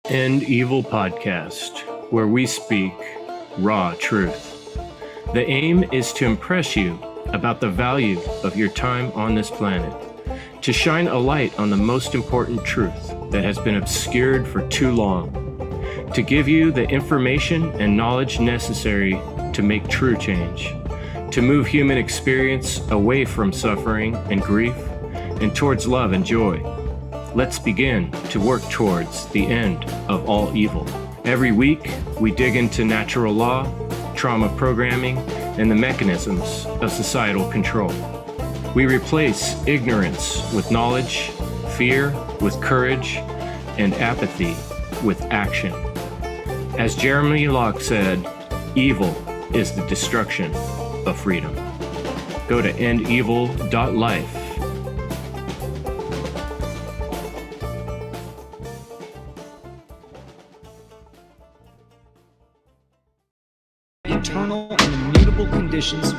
End Evil Podcast, where we speak raw truth. The aim is to impress you about the value of your time on this planet, to shine a light on the most important truth that has been obscured for too long, to give you the information and knowledge necessary to make true change, to move human experience away from suffering and grief and towards love and joy. Let's begin to work towards the end of all evil. Every week, we dig into natural law, trauma programming, and the mechanisms of societal control. We replace ignorance with knowledge, fear with courage, and apathy with action. As Jeremy Locke said, evil is the destruction of freedom. Go to endevil.life. Internal and immutable conditions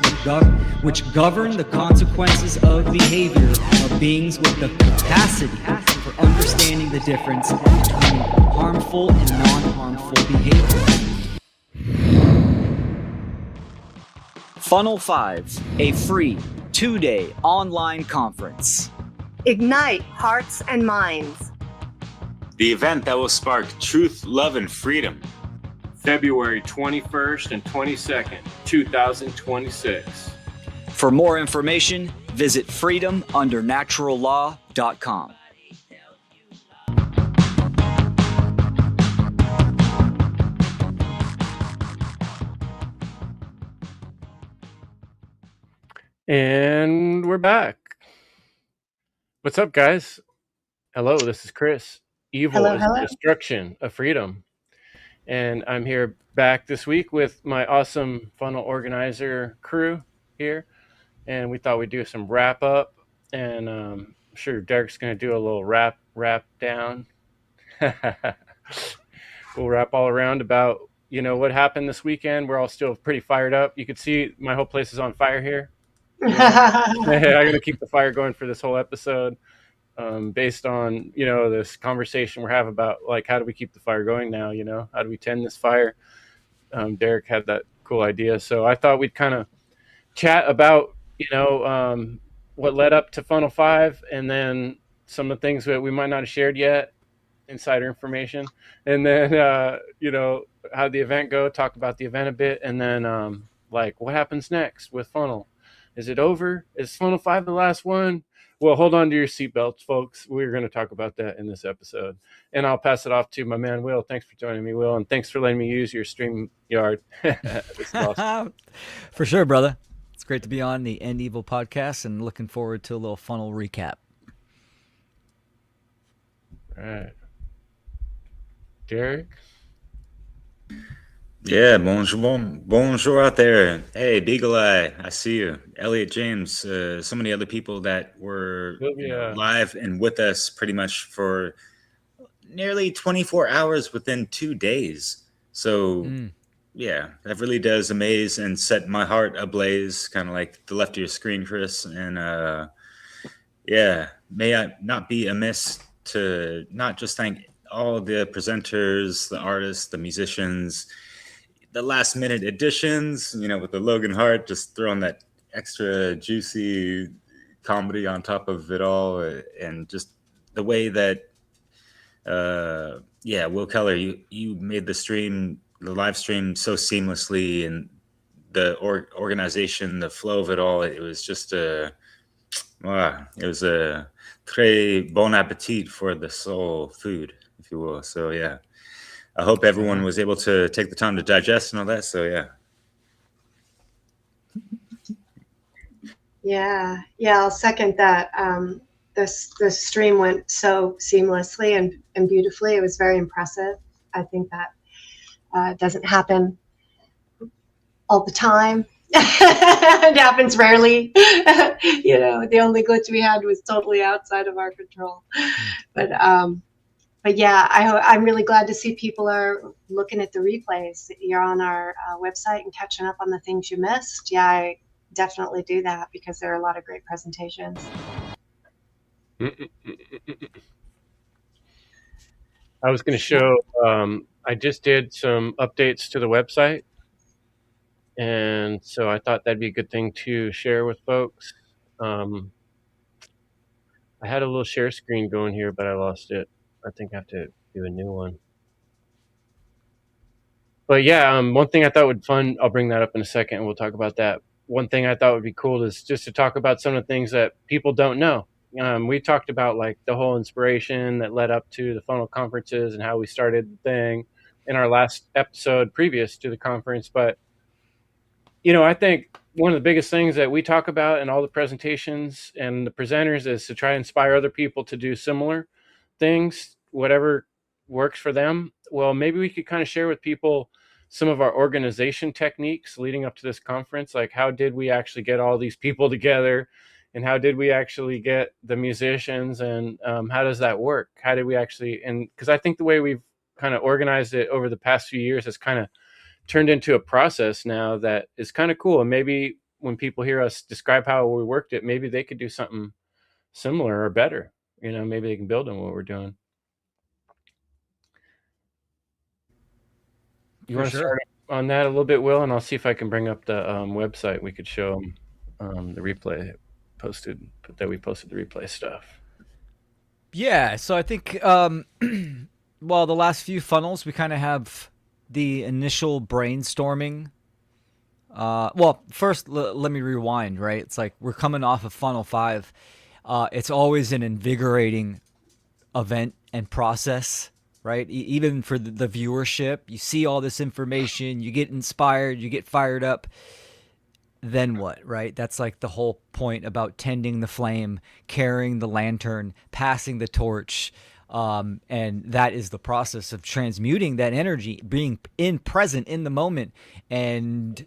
which govern the consequences of behavior of beings with the capacity for understanding the difference between harmful and non-harmful behavior. Funl 5, a free 2-day online conference. Ignite hearts and minds. The event that will spark truth, love, and freedom. February 21st and 22nd, 2026. For more information, visit freedomundernaturallaw.com. And we're back. What's up, guys? Hello, this is Chris. Evil is the destruction of freedom. And I'm here back this week with my awesome funnel organizer crew here. And we thought we'd do some wrap up. And I'm sure Derek's going to do a little wrap down. We'll wrap all around about, what happened this weekend. We're all still pretty fired up. You can see my whole place is on fire here. I'm going to keep the fire going for this whole episode. Based on, this conversation we're having about, how do we keep the fire going now, how do we tend this fire? Derek had that cool idea. So I thought we'd kind of chat about, what led up to Funl 5 and then some of the things that we might not have shared yet, insider information. And then, how the event go, talk about the event a bit. And then, what happens next with Funl? Is it over? Is Funl 5 the last one? Well, hold on to your seatbelts, folks. We're going to talk about that in this episode. And I'll pass it off to my man, Will. Thanks for joining me, Will. And thanks for letting me use your StreamYard. This is awesome. For sure, brother. It's great to be on the End Evil podcast and looking forward to a little Funl recap. All right. Derek? Yeah, bonjour out there. Hey, Beagle Eye, I see you. Elliot James, so many other people that were live and with us pretty much for nearly 24 hours within 2 days. So, yeah, that really does amaze and set my heart ablaze, kind of like the left of your screen, Chris. And, may I not be amiss to not just thank all the presenters, the artists, the musicians, the last minute additions, with the Logan Hart, just throwing that extra juicy comedy on top of it all. And just the way that, Will Keller, you made the live stream so seamlessly, and the organization, the flow of it all, it was just it was a très bon appetit for the soul food, if you will. So, yeah. I hope everyone was able to take the time to digest and all that. So, yeah. Yeah, I'll second that. The stream went so seamlessly and beautifully. It was very impressive. I think that doesn't happen all the time. It happens rarely. The only glitch we had was totally outside of our control. But yeah, I'm really glad to see people are looking at the replays. You're on our website and catching up on the things you missed. Yeah, I definitely do that because there are a lot of great presentations. I was going to show, I just did some updates to the website. And so I thought that'd be a good thing to share with folks. I had a little share screen going here, but I lost it. I think I have to do a new one. But yeah, one thing I thought would be fun, I'll bring that up in a second and we'll talk about that. One thing I thought would be cool is just to talk about some of the things that people don't know. We talked about like the whole inspiration that led up to the funnel conferences and how we started the thing in our last episode previous to the conference. But, I think one of the biggest things that we talk about in all the presentations and the presenters is to try to inspire other people to do similar things, whatever works for them. Well, maybe we could kind of share with people some of our organization techniques leading up to this conference. Like, how did we actually get all these people together? And how did we actually get the musicians? And how does that work? How did we actually, and because I think the way we've kind of organized it over the past few years has kind of turned into a process now that is kind of cool. And maybe when people hear us describe how we worked it, maybe they could do something similar or better. Maybe they can build on what we're doing. You want to start on that a little bit, Will? And I'll see if I can bring up the website. We could show them the replay that we posted the replay stuff. Yeah, so I think, well, the last few funnels, we kind of have the initial brainstorming. Well, first, let me rewind, right? It's like we're coming off of Funnel 5. It's always an invigorating event and process, right? Even for the viewership, you see all this information, you get inspired, you get fired up. Then what, right? That's like the whole point about tending the flame, carrying the lantern, passing the torch. And that is the process of transmuting that energy, being present in the moment and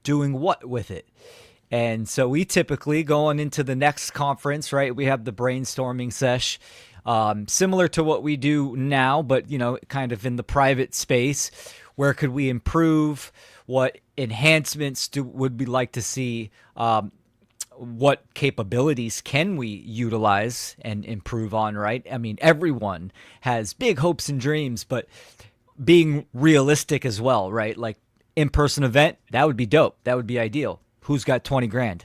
doing what with it. And so we typically going into the next conference, right? We have the brainstorming sesh, similar to what we do now, but kind of in the private space. Where could we improve? What enhancements would we like to see? What capabilities can we utilize and improve on, right? I mean, everyone has big hopes and dreams, but being realistic as well, right? Like in-person event, that would be dope. That would be ideal. Who's got 20 grand?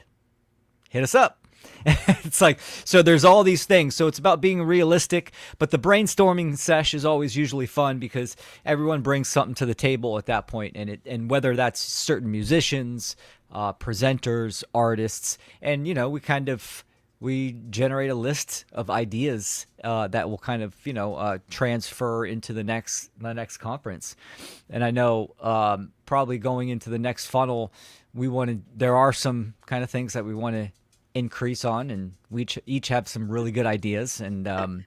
Hit us up. It's like, so there's all these things. So it's about being realistic, but the brainstorming sesh is always usually fun because everyone brings something to the table at that point. And whether that's certain musicians, presenters, artists, and, we generate a list of ideas that will kind of, transfer into the next conference. And I know probably going into the next funnel, there are some kind of things that we want to increase on, and we each have some really good ideas. And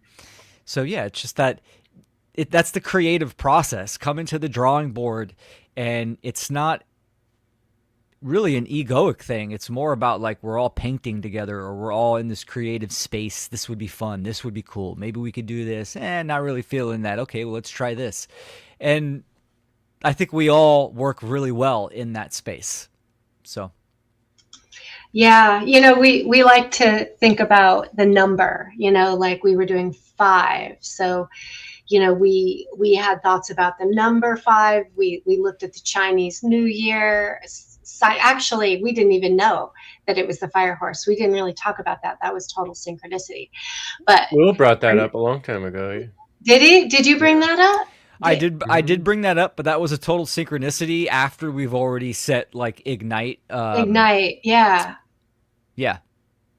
so yeah, it's just that's the creative process. Coming to the drawing board, and it's not really an egoic thing. It's more about like we're all painting together, or we're all in this creative space. This would be fun. This would be cool. Maybe we could do this. Not really feeling that. Okay, well, let's try this. And I think we all work really well in that space. So yeah, we like to think about the number, like we were doing 5. So, we had thoughts about the number 5. We looked at the Chinese New Year. Actually, we didn't even know that it was the fire horse. We didn't really talk about that. That was total synchronicity. But Will brought that up a long time ago. Did he? Did you bring that up? I did bring that up, but that was a total synchronicity after we've already set like Ignite. Ignite, yeah. Yeah.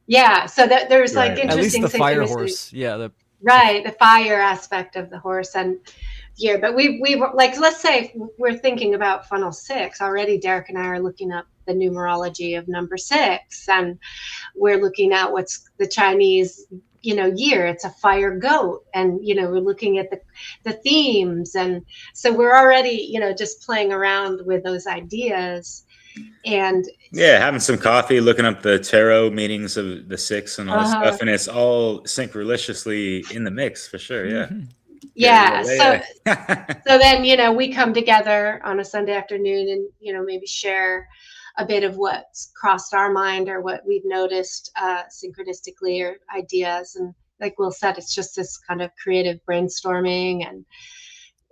Yeah. So that there's like interesting at least the fire horse. Yeah. The fire aspect of the horse and year. But we were like, let's say we're thinking about Funnel 6 already. Derek and I are looking up the numerology of number 6, and we're looking at what's the Chinese year. It's a fire goat, and we're looking at the themes, and so we're already just playing around with those ideas. And having some coffee, looking up the tarot meanings of the 6 and all that stuff, and it's all synchroniciously in the mix for sure. Yeah. Yeah. So then, we come together on a Sunday afternoon and, maybe share a bit of what's crossed our mind or what we've noticed synchronistically or ideas. And like Will said, it's just this kind of creative brainstorming, and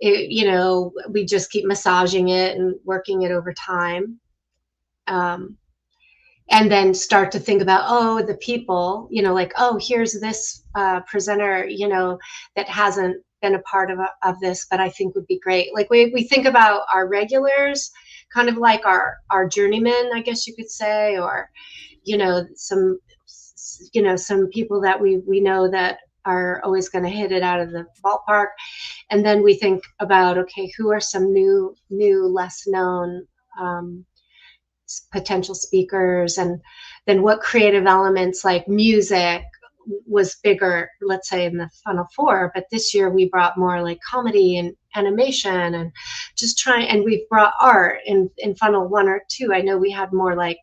we just keep massaging it and working it over time. And then start to think about, the people, like, here's this presenter, that hasn't been a part of this, but I think would be great. Like we think about our regulars, kind of like our journeymen, I guess you could say, or, some people that we know that are always going to hit it out of the ballpark. And then we think about, okay, who are some new, less known potential speakers, and then what creative elements like music was bigger, let's say in the funnel 4, but this year we brought more like comedy and animation, and and we've brought art in funnel 1 or 2. I know we had more like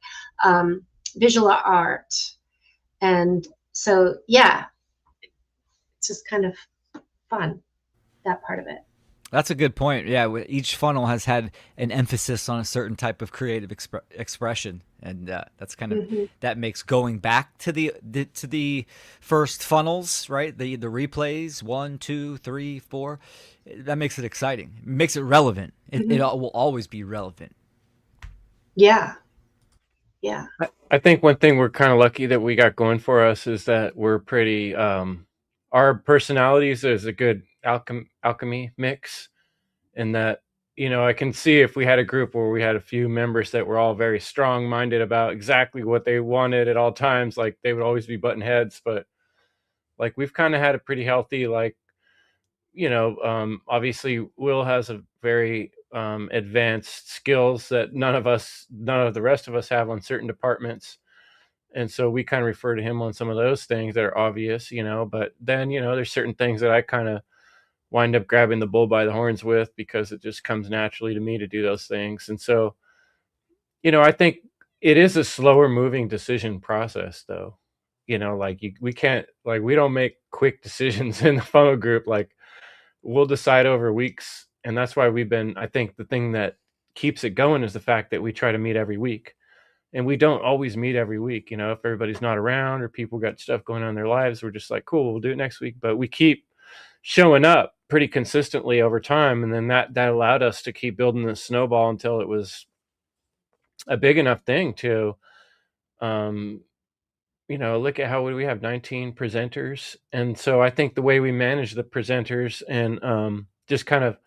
visual art, and so it's just kind of fun, that part of it. That's a good point. Yeah, each funnel has had an emphasis on a certain type of creative expression, and that's kind of that makes going back to the first funnels, right? The replays 1, 2, 3, 4. That makes it exciting. It makes it relevant. It will always be relevant. Yeah. I think one thing we're kind of lucky that we got going for us is that we're pretty. Our personalities is a good alchemy mix, and that I can see if we had a group where we had a few members that were all very strong-minded about exactly what they wanted at all times, like they would always be button heads, but like we've kind of had a pretty healthy, like obviously Will has a very advanced skills that none of the rest of us have on certain departments. And so we kind of refer to him on some of those things that are obvious, but then, there's certain things that I kind of wind up grabbing the bull by the horns with, because it just comes naturally to me to do those things. And so, I think it is a slower moving decision process though. We can't, like, we don't make quick decisions in the funnel group. Like, we'll decide over weeks. And that's why I think the thing that keeps it going is the fact that we try to meet every week. And we don't always meet every week. If everybody's not around or people got stuff going on in their lives, we're just like, cool, we'll do it next week. But we keep showing up pretty consistently over time. And then that allowed us to keep building the snowball until it was a big enough thing to, look at how we have 19 presenters. And so I think the way we manage the presenters and just kind of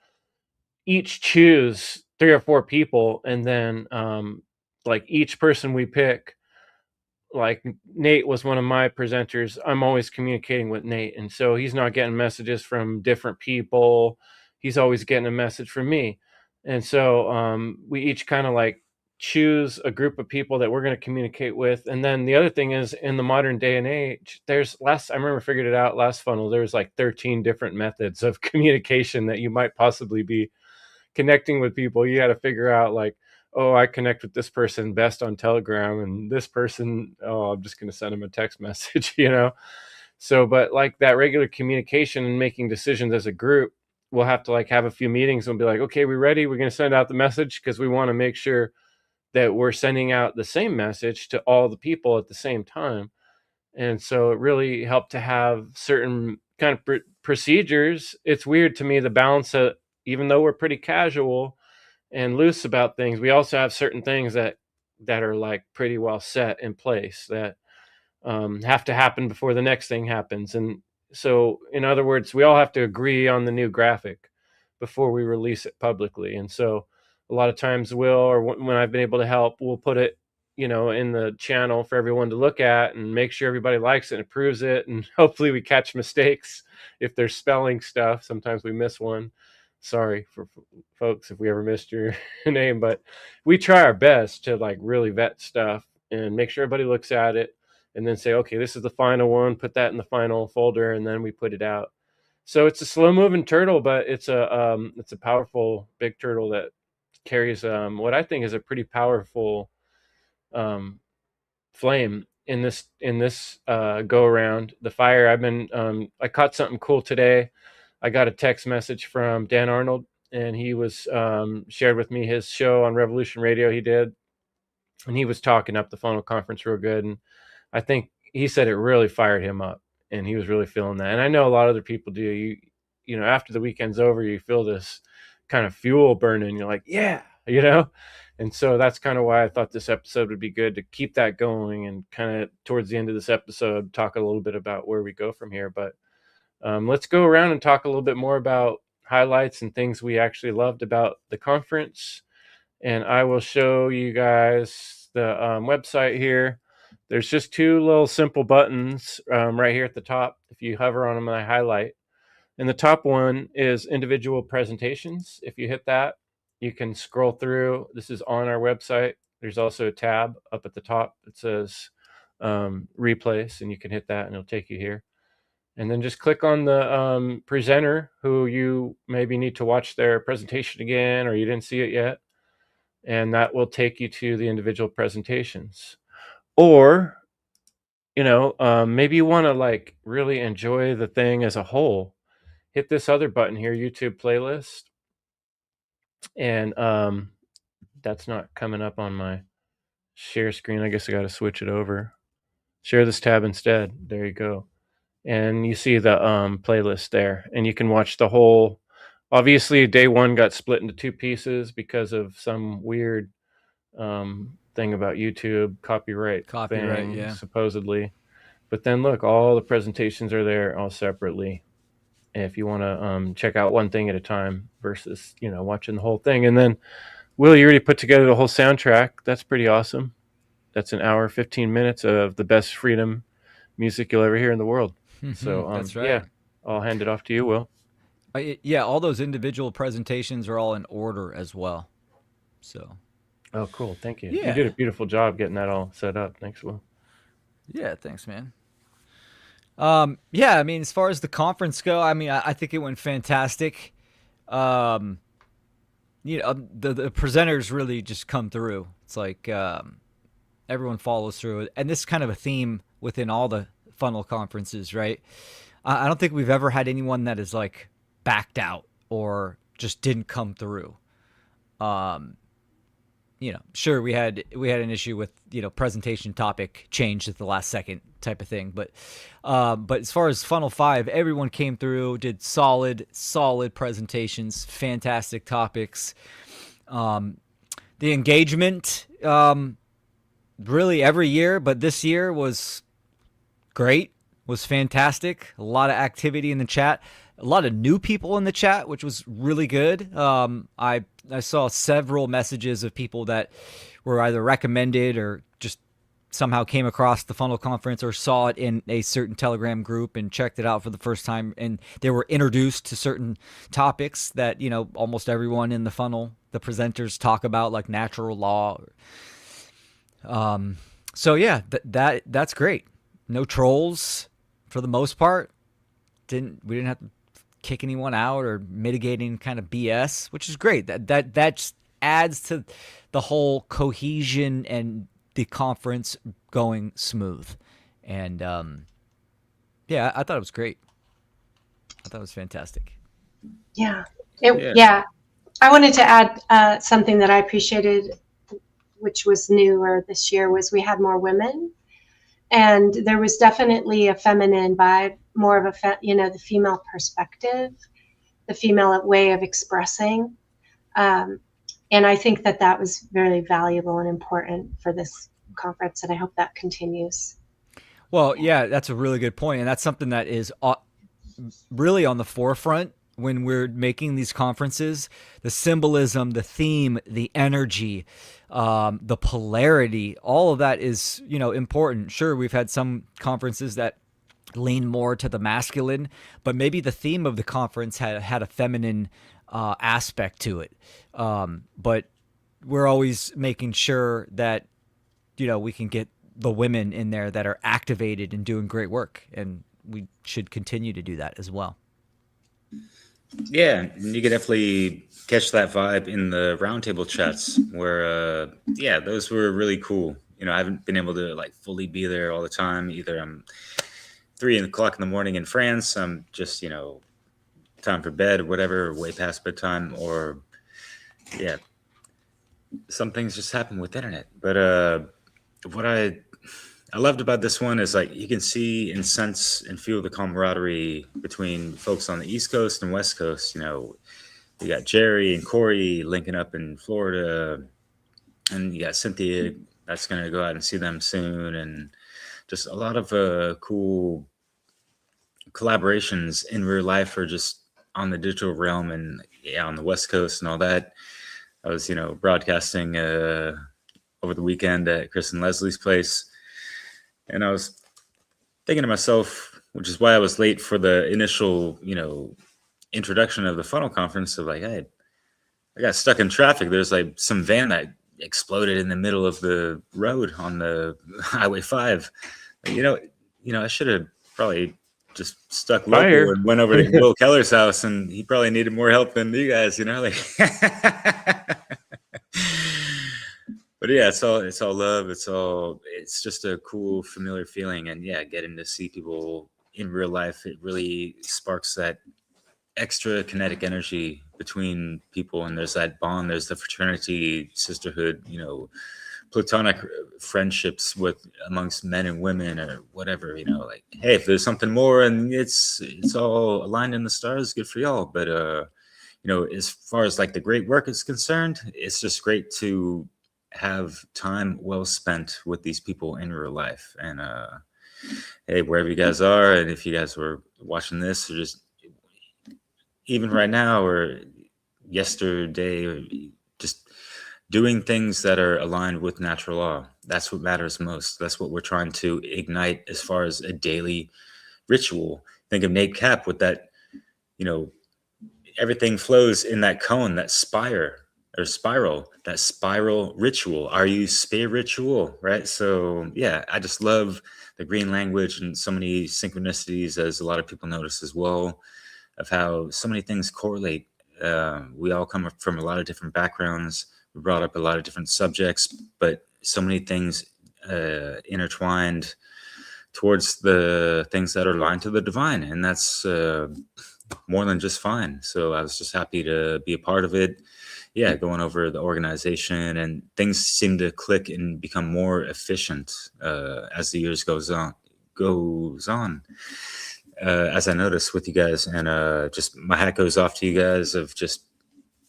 each choose 3 or 4 people, and then like each person we pick, like Nate was one of my presenters. I'm always communicating with Nate, and so he's not getting messages from different people. He's always getting a message from me. And so we each kind of like choose a group of people that we're going to communicate with. And then the other thing is, in the modern day and age, I remember figured it out last funnel, there was like 13 different methods of communication that you might possibly be connecting with people. You got to figure out, like, I connect with this person best on Telegram, and this person, I'm just going to send them a text message, So, but like that regular communication and making decisions as a group, we'll have to like have a few meetings and be like, okay, we ready? We're going to send out the message, because we want to make sure that we're sending out the same message to all the people at the same time. And so it really helped to have certain kind of procedures. It's weird to me, the balance of, even though we're pretty casual and loose about things, we also have certain things that are like pretty well set in place that have to happen before the next thing happens. And so, in other words, we all have to agree on the new graphic before we release it publicly. And so a lot of times when I've been able to help, we'll put it, in the channel for everyone to look at and make sure everybody likes it and approves it. And hopefully we catch mistakes if there's spelling stuff. Sometimes we miss one. Sorry for folks if we ever missed your name, but we try our best to like really vet stuff and make sure everybody looks at it, and then say, okay, this is the final one, put that in the final folder, and then we put it out. So it's a slow moving turtle, but it's a powerful big turtle that carries what I think is a pretty powerful flame in this go around. The fire, I caught something cool today. I got a text message from Dan Arnold, and he was shared with me his show on Revolution Radio he did, and he was talking up the Funl conference real good, and I think he said it really fired him up, and he was really feeling that. And I know a lot of other people do. You know, after the weekend's over, you feel this kind of fuel burning. You're like, yeah, you know. And so that's kind of why I thought this episode would be good to keep that going, and kind of towards the end of this episode talk a little bit about where we go from here. But let's go around and talk a little bit more about highlights and things we actually loved about the conference. And I will show you guys the website here. There's just two little simple buttons right here at the top. If you hover on them, I highlight. And the top one is individual presentations. If you hit that, you can scroll through. This is on our website. There's also a tab up at the top that says replays, and you can hit that and it'll take you here. And then just click on the presenter who you maybe need to watch their presentation again, or you didn't see it yet. And that will take you to the individual presentations. Or, you know, maybe you want to like really enjoy the thing as a whole. Hit this other button here, YouTube playlist. And that's not coming up on my share screen. I guess I got to switch it over. Share this tab instead. There you go. And you see the playlist there, and you can watch the whole. Obviously, day one got split into two pieces because of some weird thing about YouTube copyright thing, yeah, supposedly. But then look, all the presentations are there all separately. If you want to check out one thing at a time versus, you know, watching the whole thing. And then, Will, you already put together the whole soundtrack. That's pretty awesome. That's an hour, 15 minutes of the best freedom music you'll ever hear in the world. So that's right. Yeah, I'll hand it off to you, Will. Yeah, all those individual presentations are all in order as well. So. Oh, cool. Thank you. Yeah. You did a beautiful job getting that all set up. Thanks, Will. Yeah, thanks, man. Yeah, I mean, as far as the conference go, I mean, I think it went fantastic. You know, the presenters really just come through. It's like everyone follows through, and this is kind of a theme within all the Funl conferences, right? I don't think we've ever had anyone that is like backed out or just didn't come through. You know, sure, we had an issue with, you know, presentation topic changed at the last second type of thing, but as far as Funl 5, everyone came through, did solid presentations, fantastic topics. The engagement, really every year, but this year was great, was fantastic. A lot of activity in the chat, a lot of new people in the chat, which was really good. I saw several messages of people that were either recommended or just somehow came across the Funl conference or saw it in a certain Telegram group and checked it out for the first time. And they were introduced to certain topics that, you know, almost everyone in the Funl, the presenters talk about, like natural law. So yeah, that's great. No trolls for the most part. We didn't have to kick anyone out or mitigating kind of BS, which is great. That just adds to the whole cohesion and the conference going smooth. And yeah, I thought it was great. I thought it was fantastic. Yeah. I wanted to add something that I appreciated, which was newer this year, was we had more women. And there was definitely a feminine vibe, more of a, the female perspective, the female way of expressing. And I think that was very valuable and important for this conference, and I hope that continues. Well, yeah, that's a really good point. And that's something that is really on the forefront when we're making these conferences. The symbolism, the theme, the energy, the polarity, all of that is, important. Sure, we've had some conferences that lean more to the masculine, but maybe the theme of the conference had a feminine aspect to it. But we're always making sure that, we can get the women in there that are activated and doing great work. And we should continue to do that as well. Yeah, and you could definitely catch that vibe in the roundtable chats where, those were really cool. I haven't been able to fully be there all the time. Either I'm 3 o'clock in the morning in France. I'm just, time for bed, whatever, way past bedtime, or yeah, some things just happen with internet. But what I loved about this one is like you can see and sense and feel the camaraderie between folks on the East Coast and West Coast. You know, you got Jerry and Corey linking up in Florida, and you got Cynthia that's going to go out and see them soon, and just a lot of cool collaborations in real life or just on the digital realm and yeah, on the West Coast and all that. I was, broadcasting over the weekend at Chris and Leslie's place, and I was thinking to myself, which is why I was late for the initial, introduction of the funnel conference. Of like, hey, I got stuck in traffic. There's like some van that exploded in the middle of the road on the Highway 5. I should have probably just stuck local and went over to Will Keller's house, and he probably needed more help than you guys, like. But yeah, it's all love. It's just a cool, familiar feeling, and yeah, getting to see people in real life, it really sparks that extra kinetic energy between people, and there's that bond. There's the fraternity, sisterhood, platonic friendships amongst men and women or whatever, like, hey, if there's something more and it's all aligned in the stars, good for y'all. But as far as like the great work is concerned, it's just great to have time well spent with these people in real life. And hey, wherever you guys are, and if you guys were watching this or just even right now or yesterday, or just doing things that are aligned with natural law, that's what matters most. That's what we're trying to ignite as far as a daily ritual. Think of Nate Cap with that, everything flows in that cone, that spiral, that spiral ritual. Are you spiritual, right? So yeah, I just love the green language and so many synchronicities, as a lot of people notice as well, of how so many things correlate. We all come from a lot of different backgrounds. We brought up a lot of different subjects, but so many things intertwined towards the things that are aligned to the divine, and that's more than just fine. So I was just happy to be a part of it. Yeah, going over the organization, and things seem to click and become more efficient as the years goes on. As I noticed with you guys, and just my hat goes off to you guys of just,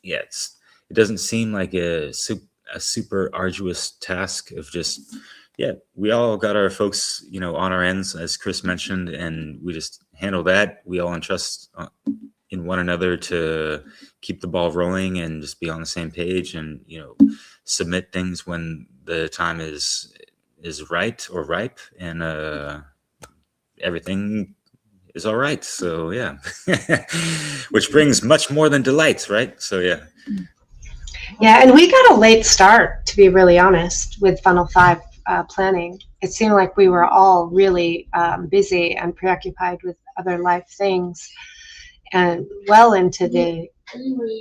yeah, it doesn't seem like a super arduous task of just, yeah, we all got our folks, on our ends, as Chris mentioned, and we just handle that. We all entrust in one another to keep the ball rolling and just be on the same page, and, submit things when the time is right or ripe, and everything is all right. So yeah, which brings much more than delight, right? So yeah. Yeah, and we got a late start, to be really honest, with Funnel 5 planning. It seemed like we were all really busy and preoccupied with other life things, and well into the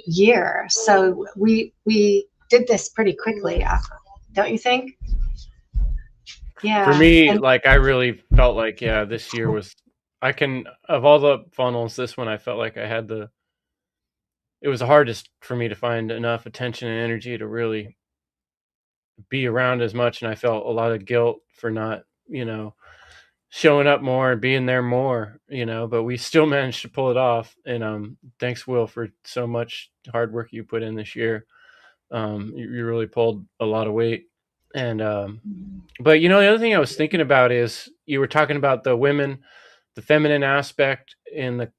year. So we did this pretty quickly, don't you think? Yeah. For me, like, I really felt like, yeah, this year was, of all the funnels, this one I felt like it was the hardest for me to find enough attention and energy to really be around as much. And I felt a lot of guilt for not, showing up more and being there more, but we still managed to pull it off. And thanks, Will, for so much hard work you put in this year. You really pulled a lot of weight. And but the other thing I was thinking about is you were talking about the women, the feminine aspect in the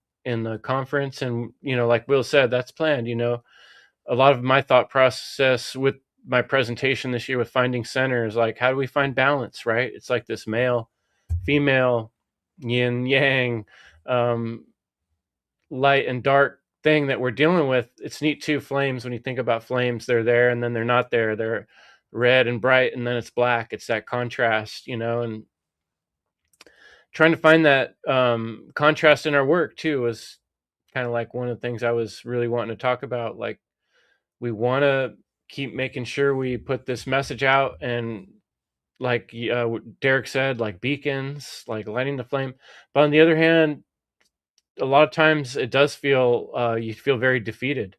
conference, and like Will said, that's planned. A lot of my thought process with my presentation this year with finding center is like, how do we find balance, right? It's like this male, female, yin yang, light and dark thing that we're dealing with. It's neat too. Flames, when you think about flames, they're there and then they're not there. They're red and bright and then it's black. It's that contrast, and trying to find that contrast in our work too was kind of like one of the things I was really wanting to talk about. Like, we want to keep making sure we put this message out, and like Derek said, like beacons, like lighting the flame. But on the other hand, a lot of times it does feel you feel very defeated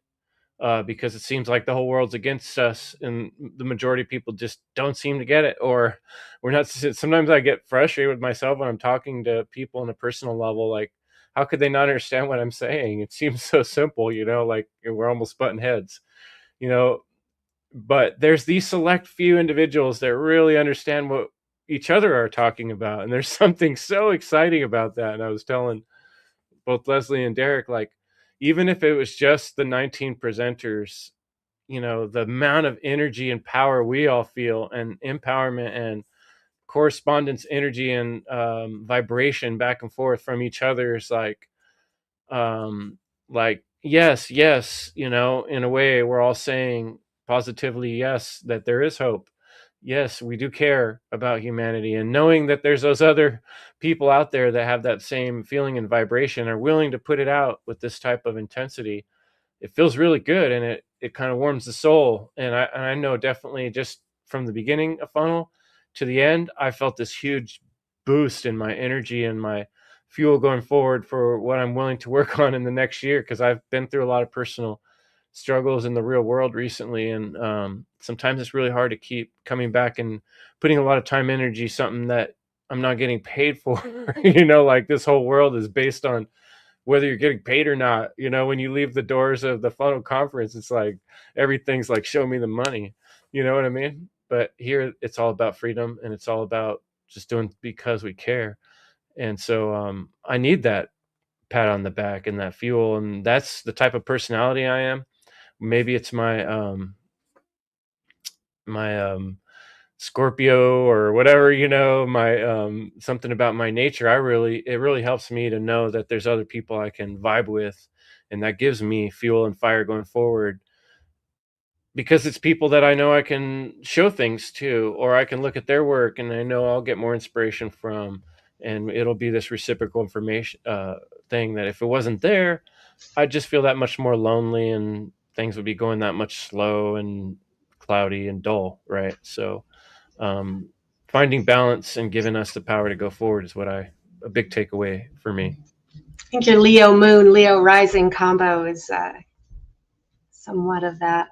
because it seems like the whole world's against us, and the majority of people just don't seem to get it, or we're not. Sometimes I get frustrated with myself when I'm talking to people on a personal level, like, how could they not understand what I'm saying? It seems so simple, like we're almost butting heads, you know. But there's these select few individuals that really understand what each other are talking about, and there's something so exciting about that. And I was telling both Leslie and Derek, like, even if it was just the 19 presenters, the amount of energy and power we all feel, and empowerment and correspondence energy and vibration back and forth from each other is um like yes, yes, in a way we're all saying positively yes, that there is hope. Yes, we do care about humanity, and knowing that there's those other people out there that have that same feeling and vibration, are willing to put it out with this type of intensity, it feels really good, and it kind of warms the soul. And I know definitely, just from the beginning of Funnel to the end, I felt this huge boost in my energy and my fuel going forward for what I'm willing to work on in the next year, because I've been through a lot of personal struggles in the real world recently, and sometimes it's really hard to keep coming back and putting a lot of time, energy, something that I'm not getting paid for. Like, this whole world is based on whether you're getting paid or not. When you leave the doors of the Funnel conference, it's like everything's like, show me the money. You know what I mean? But here it's all about freedom, and it's all about just doing because we care. And so I need that pat on the back and that fuel, and that's the type of personality I am. Maybe it's my Scorpio or whatever, my something about my nature. It really helps me to know that there's other people I can vibe with, and that gives me fuel and fire going forward, because it's people that I know I can show things to, or I can look at their work and I know I'll get more inspiration from, and it'll be this reciprocal information thing that if it wasn't there, I'd just feel that much more lonely, and things would be going that much slow and cloudy and dull, right? So um, finding balance and giving us the power to go forward is a big takeaway for me. I think your Leo moon, Leo rising combo is somewhat of that.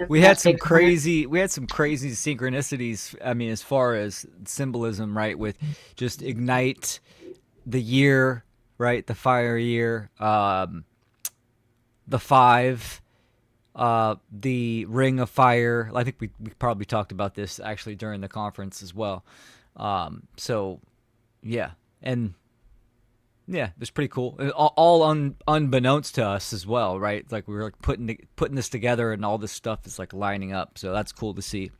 We had some crazy synchronicities. I mean, as far as symbolism, right? With just ignite the year, right? The fire year, the 5, the ring of fire. I think we probably talked about this actually during the conference as well. So yeah, and yeah, it was pretty cool. All unbeknownst to us as well, right? Like, we were like putting this together, and all this stuff is like lining up. So that's cool to see.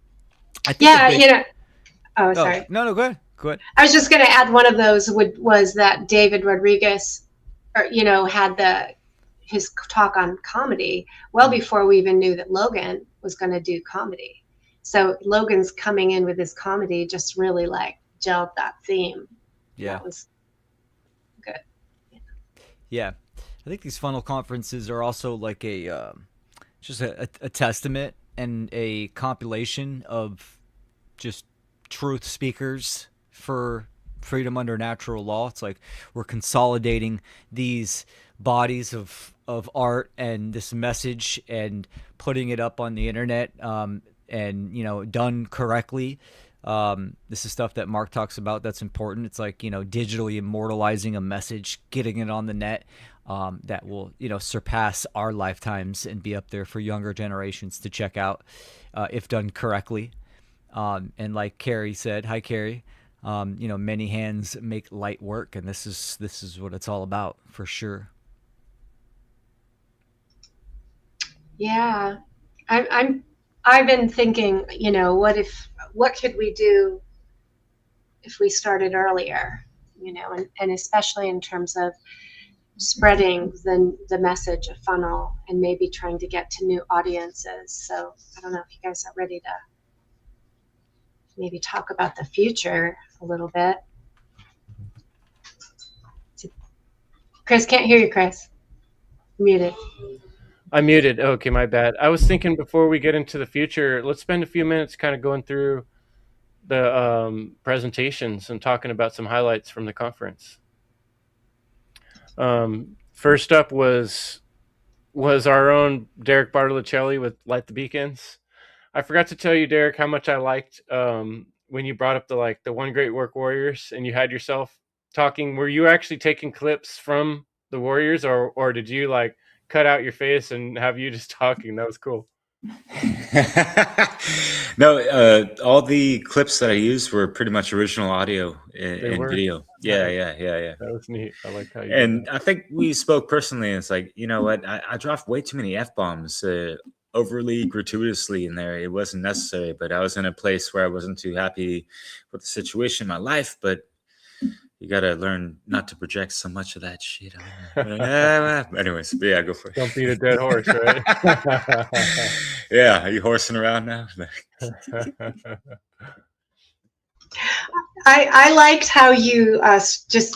Oh, sorry. No, go ahead. Go ahead. I was just going to add, one of those was that David Rodriguez, had his talk on comedy well before we even knew that Logan was going to do comedy. So Logan's coming in with his comedy just really like gelled that theme. Yeah. That was good. Yeah. I think these Funnel conferences are also like just a testament and a compilation of just truth speakers for freedom under natural law. It's like we're consolidating these bodies of art and this message and putting it up on the internet, and done correctly. This is stuff that Mark talks about that's important. It's like, digitally immortalizing a message, getting it on the net, that will, surpass our lifetimes and be up there for younger generations to check out, if done correctly. And like Carrie said, hi Carrie, many hands make light work, and this is what it's all about, for sure. Yeah, I've been thinking, what could we do if we started earlier, and especially in terms of spreading the message of Funnel and maybe trying to get to new audiences. So I don't know if you guys are ready to maybe talk about the future a little bit. Chris, can't hear you, Chris. Muted. I'm muted. Okay, my bad. I was thinking, before we get into the future, let's spend a few minutes kind of going through the presentations and talking about some highlights from the conference. First up was our own Derek Bartolicelli with Light the Beacons. I forgot to tell you, Derek, how much I liked when you brought up the One Great Work Warriors and you had yourself talking. Were you actually taking clips from the Warriors, or did you like cut out your face and have you just talking? That was cool. No, all the clips that I used were pretty much original audio and video. Yeah. That was neat. I liked how you And did that. I think we spoke personally. And it's like, you know what? I dropped way too many F bombs overly gratuitously in there. It wasn't necessary, but I was in a place where I wasn't too happy with the situation in my life. But you got to learn not to project so much of that shit on you. Anyways, but yeah, go for it. Don't beat a dead horse, right? Yeah, are you horsing around now? I liked how you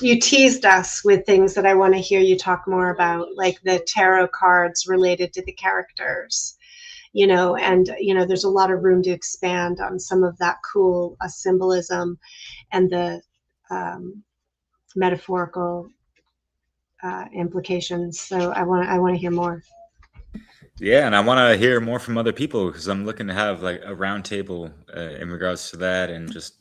you teased us with things that I want to hear you talk more about, like the tarot cards related to the characters, and there's a lot of room to expand on some of that cool symbolism and the metaphorical implications. So I want to hear more. Yeah, and I want to hear more from other people because I'm looking to have like a roundtable in regards to that, and just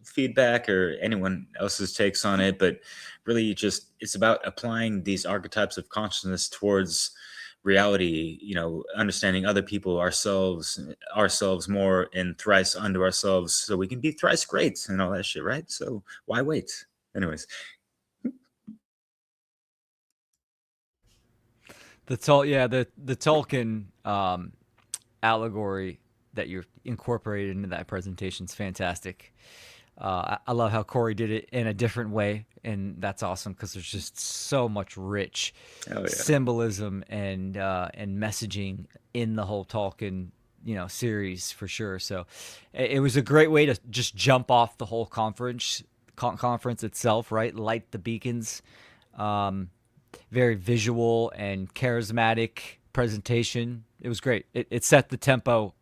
feedback or anyone else's takes on it. But really, just it's about applying these archetypes of consciousness towards reality. Understanding other people, ourselves more, and thrice unto ourselves, so we can be thrice great and all that shit, right? So why wait? Anyways. The Tolkien allegory that you're incorporated into that presentation is fantastic. I love how Corey did it in a different way, and that's awesome because there's just so much rich symbolism and messaging in the whole Tolkien series for sure. So it was a great way to just jump off the whole conference itself, right? Light the beacons. Very visual and charismatic presentation. It was great. It set the tempo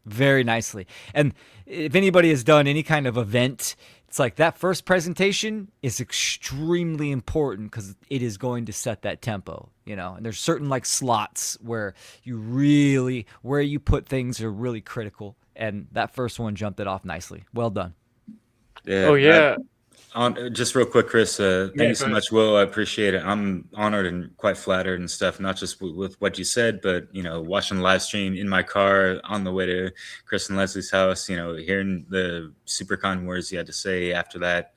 very nicely. And if anybody has done any kind of event, it's like that first presentation is extremely important because it is going to set that tempo, and there's certain like slots where where you put things are really critical. And that first one jumped it off nicely. Well done. Yeah. Oh yeah. Just real quick, Chris, thank you so much, Will. I appreciate it. I'm honored and quite flattered and stuff, not just with what you said, but, watching the live stream in my car on the way to Chris and Leslie's house, hearing the super kind words you had to say after that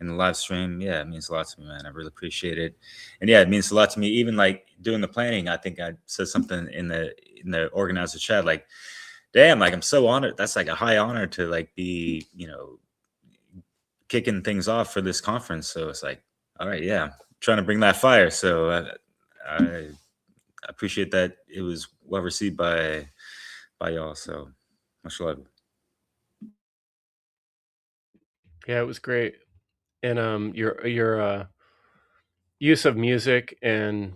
in the live stream. Yeah, it means a lot to me, man. I really appreciate it. And yeah, it means a lot to me. Even like doing the planning, I think I said something in the organizer chat, like, damn, like I'm so honored. That's like a high honor to like be, kicking things off for this conference. So it's like, all right, yeah, I'm trying to bring that fire. So I appreciate that it was well received by y'all. So much love. Yeah, it was great. And your use of music and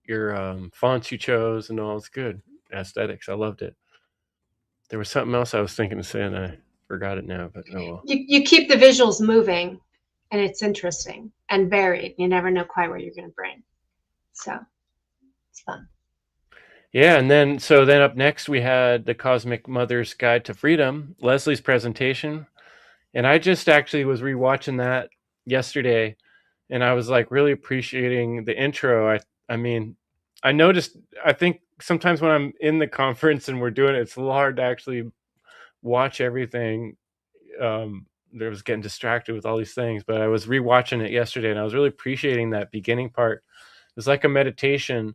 your fonts you chose and all, it's good. Aesthetics, I loved it. There was something else I was thinking of saying, I forgot it now, but oh well. You keep the visuals moving, and it's interesting and varied. You never know quite what you're going to bring, so it's fun. Yeah, and then up next we had the Cosmic Mother's Guide to Freedom, Leslie's presentation, and I just actually was rewatching that yesterday, and I was like really appreciating the intro. I mean, I noticed. I think sometimes when I'm in the conference and we're doing it, it's a little hard to actually watch everything. There was getting distracted with all these things, but I was rewatching it yesterday, and I was really appreciating that beginning part. It was like a meditation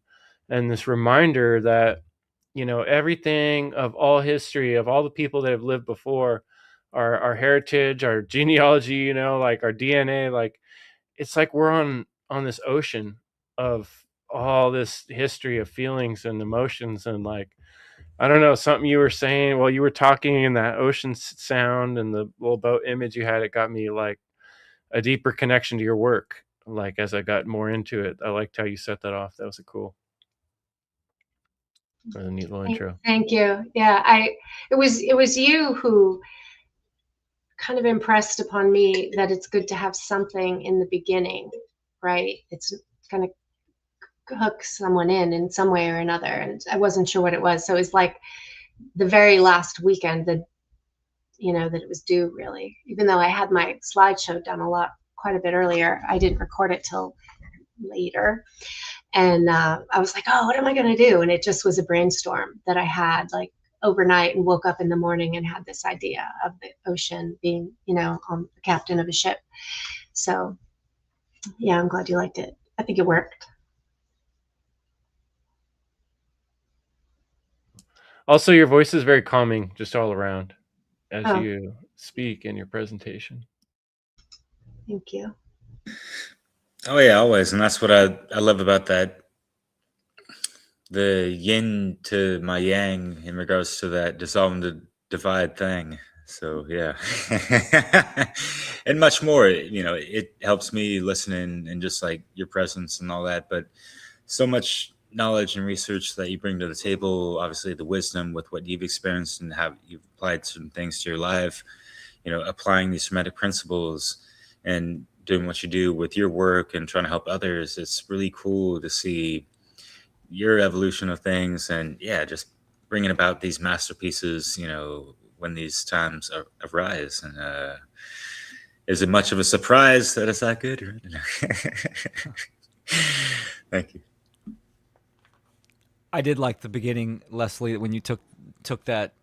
and this reminder that everything of all history, of all the people that have lived before, our heritage, our genealogy, like our DNA, like it's like we're on this ocean of all this history of feelings and emotions. And like, I don't know, something you were saying while you were talking, and that ocean sound and the little boat image you had, it got me like a deeper connection to your work. Like as I got more into it, I liked how you set that off. That was cool. That was a neat little intro. Thank you. Yeah, it was you who kind of impressed upon me that it's good to have something in the beginning, right? It's kind of hook someone in some way or another, and I wasn't sure what it was. So it was like the very last weekend that that it was due, really. Even though I had my slideshow done quite a bit earlier, I didn't record it till later. And I was like, oh, what am I going to do? And it just was a brainstorm that I had like overnight, and woke up in the morning and had this idea of the ocean being, the captain of a ship. So yeah, I'm glad you liked it. I think it worked. Also, your voice is very calming just all around as you speak in your presentation. Thank you. Oh yeah, always. And that's what I love about that. The yin to my yang in regards to that dissolve and divide thing. So yeah. And much more, it helps me listening and just like your presence and all that, but so much knowledge and research that you bring to the table, obviously the wisdom with what you've experienced and how you've applied certain things to your life, applying these Hermetic principles and doing what you do with your work and trying to help others. It's really cool to see your evolution of things, and yeah, just bringing about these masterpieces, when these times arise. And is it much of a surprise that it's that good? Thank you. I did like the beginning, Leslie, when you took that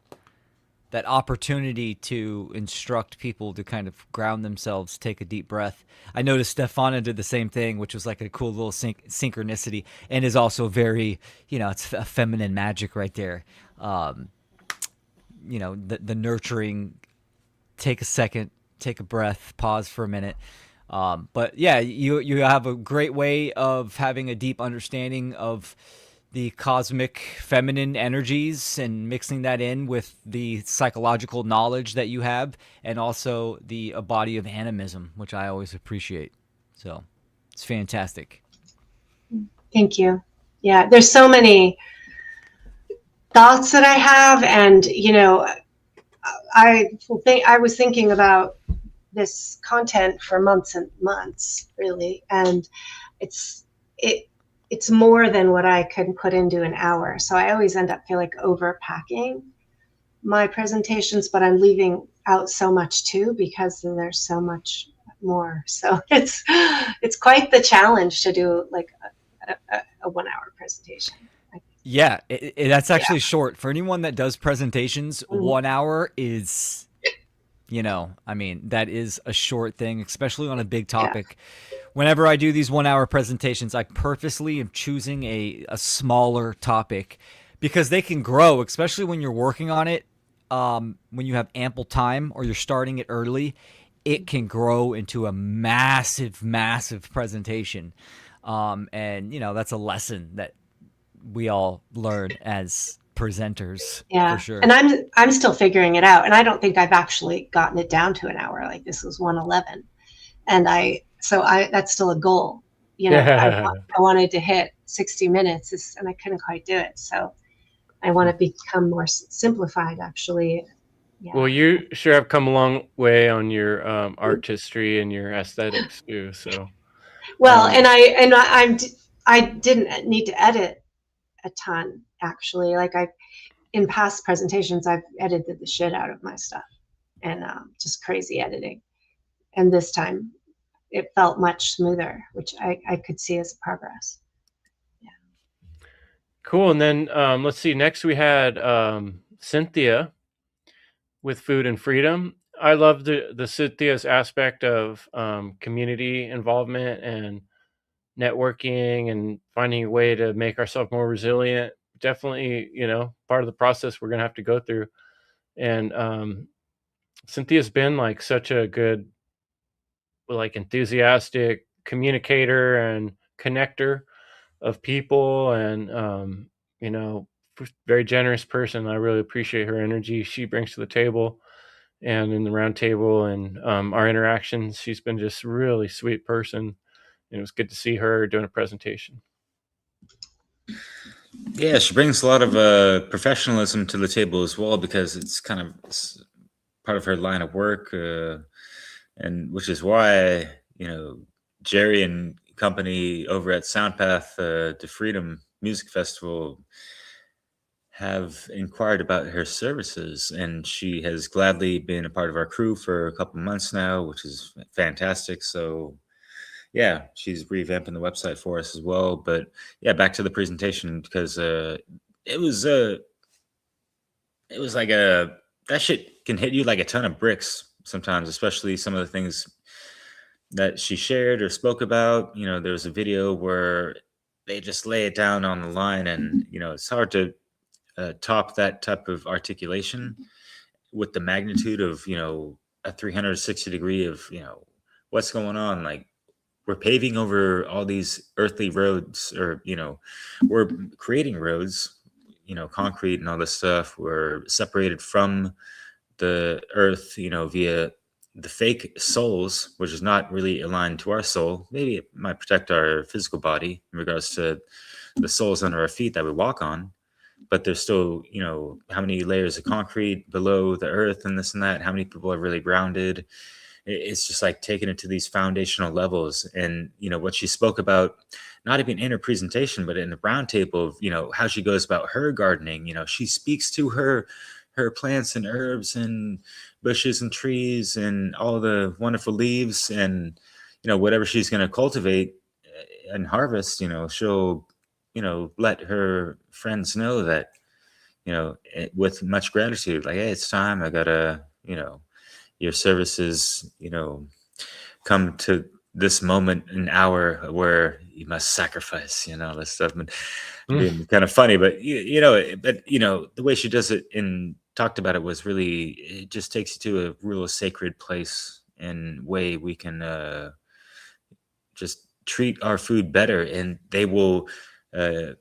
opportunity to instruct people to kind of ground themselves, take a deep breath. I noticed Stefana did the same thing, which was like a cool little synchronicity, and is also very, it's a feminine magic right there. The nurturing, take a second, take a breath, pause for a minute. But yeah, you have a great way of having a deep understanding of the cosmic feminine energies and mixing that in with the psychological knowledge that you have, and also the body of animism, which I always appreciate. So it's fantastic. Thank you. Yeah, there's so many thoughts that I have, and I was thinking about this content for months and months, really, and it's more than what I could put into an hour. So I always end up feeling like overpacking my presentations, but I'm leaving out so much too, because there's so much more. So it's quite the challenge to do like a 1 hour presentation. Yeah, that's actually short. For anyone that does presentations, 1 hour is, that is a short thing, especially on a big topic. Yeah. Whenever I do these 1 hour presentations, I purposely am choosing a smaller topic, because they can grow, especially when you're working on it. When you have ample time or you're starting it early, it can grow into a massive, massive presentation. And that's a lesson that we all learn as presentors. Yeah, for sure. And I'm still figuring it out, and I don't think I've actually gotten it down to an hour. Like, this was 111, and that's still a goal. I wanted to hit 60 minutes, and I couldn't quite do it. So I want to become more simplified, actually. Yeah. Well, you sure have come a long way on your artistry and your aesthetics too. So, well, and I didn't need to edit a ton, actually. Like, in past presentations, I've edited the shit out of my stuff, and just crazy editing. And this time, it felt much smoother, which I could see as progress. Yeah. Cool. And then let's see. Next, we had Cynthia with Food and Freedom. I love the Cynthia's aspect of community involvement and networking and finding a way to make ourselves more resilient. Definitely, part of the process we're going to have to go through. And Cynthia's been like such a good, like, enthusiastic communicator and connector of people, and very generous person. I really appreciate her energy she brings to the table and in the round table, and our interactions. She's been just a really sweet person, and it was good to see her doing a presentation. Yeah, she brings a lot of professionalism to the table as well, because it's kind of part of her line of work, and which is why, Jerry and company over at Soundpath to Freedom Music Festival have inquired about her services, and she has gladly been a part of our crew for a couple months now, which is fantastic. So yeah, she's revamping the website for us as well. But yeah, back to the presentation, because it was uh it was like a that shit can hit you like a ton of bricks sometimes, especially some of the things that she shared or spoke about. There was a video where they just lay it down on the line, and it's hard to top that type of articulation with the magnitude of a 360 degree of what's going on. Like, we're paving over all these earthly roads, or we're creating roads, concrete and all this stuff. We're separated from the earth, via the fake souls, which is not really aligned to our soul. Maybe it might protect our physical body in regards to the soles under our feet that we walk on, but there's still, how many layers of concrete below the earth and this and that. How many people are really grounded? It's just like taking it to these foundational levels. And what she spoke about, not even in her presentation, but in the roundtable of how she goes about her gardening. She speaks to her plants and herbs and bushes and trees and all the wonderful leaves, and whatever she's going to cultivate and harvest, she'll let her friends know that, with much gratitude, like, hey, it's time. I gotta, your services, come to this moment, an hour where you must sacrifice, this stuff. And being kind of funny, but the way she does it and talked about it was really, it just takes you to a real sacred place and way we can just treat our food better, and they will uh,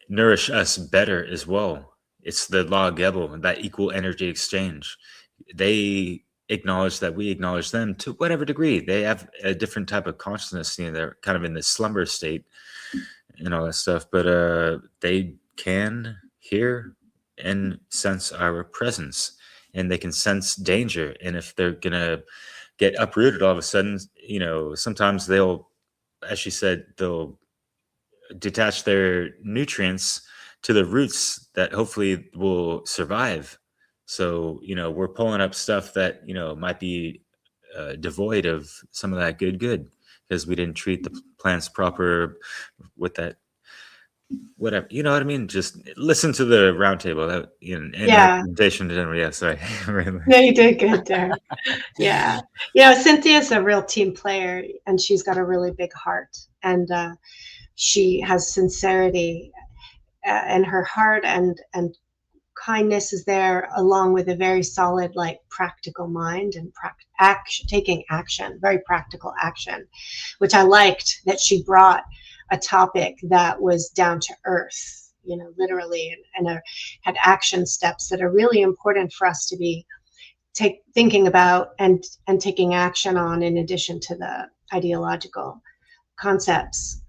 nourish us better as well. It's the law of Gebel, that equal energy exchange. They acknowledge that we acknowledge them to whatever degree. They have a different type of consciousness. They're kind of in this slumber state and all that stuff, but they can hear and sense our presence, and they can sense danger. And if they're gonna get uprooted all of a sudden, sometimes they'll, as she said, they'll detach their nutrients to the roots that hopefully will survive. So, we're pulling up stuff that, might be devoid of some of that good, because we didn't treat the plants proper with that, whatever, you know what I mean? Just listen to the roundtable. That, and Yeah. presentation. Yeah, sorry. No, you did good, Derek. Yeah. Cynthia's a real team player, and she's got a really big heart, and she has sincerity in her heart, and kindness is there, along with a very solid, like, practical mind, and taking action, very practical action, which I liked, that she brought a topic that was down to earth, literally, and had action steps that are really important for us to be thinking about and taking action on, in addition to the ideological concepts,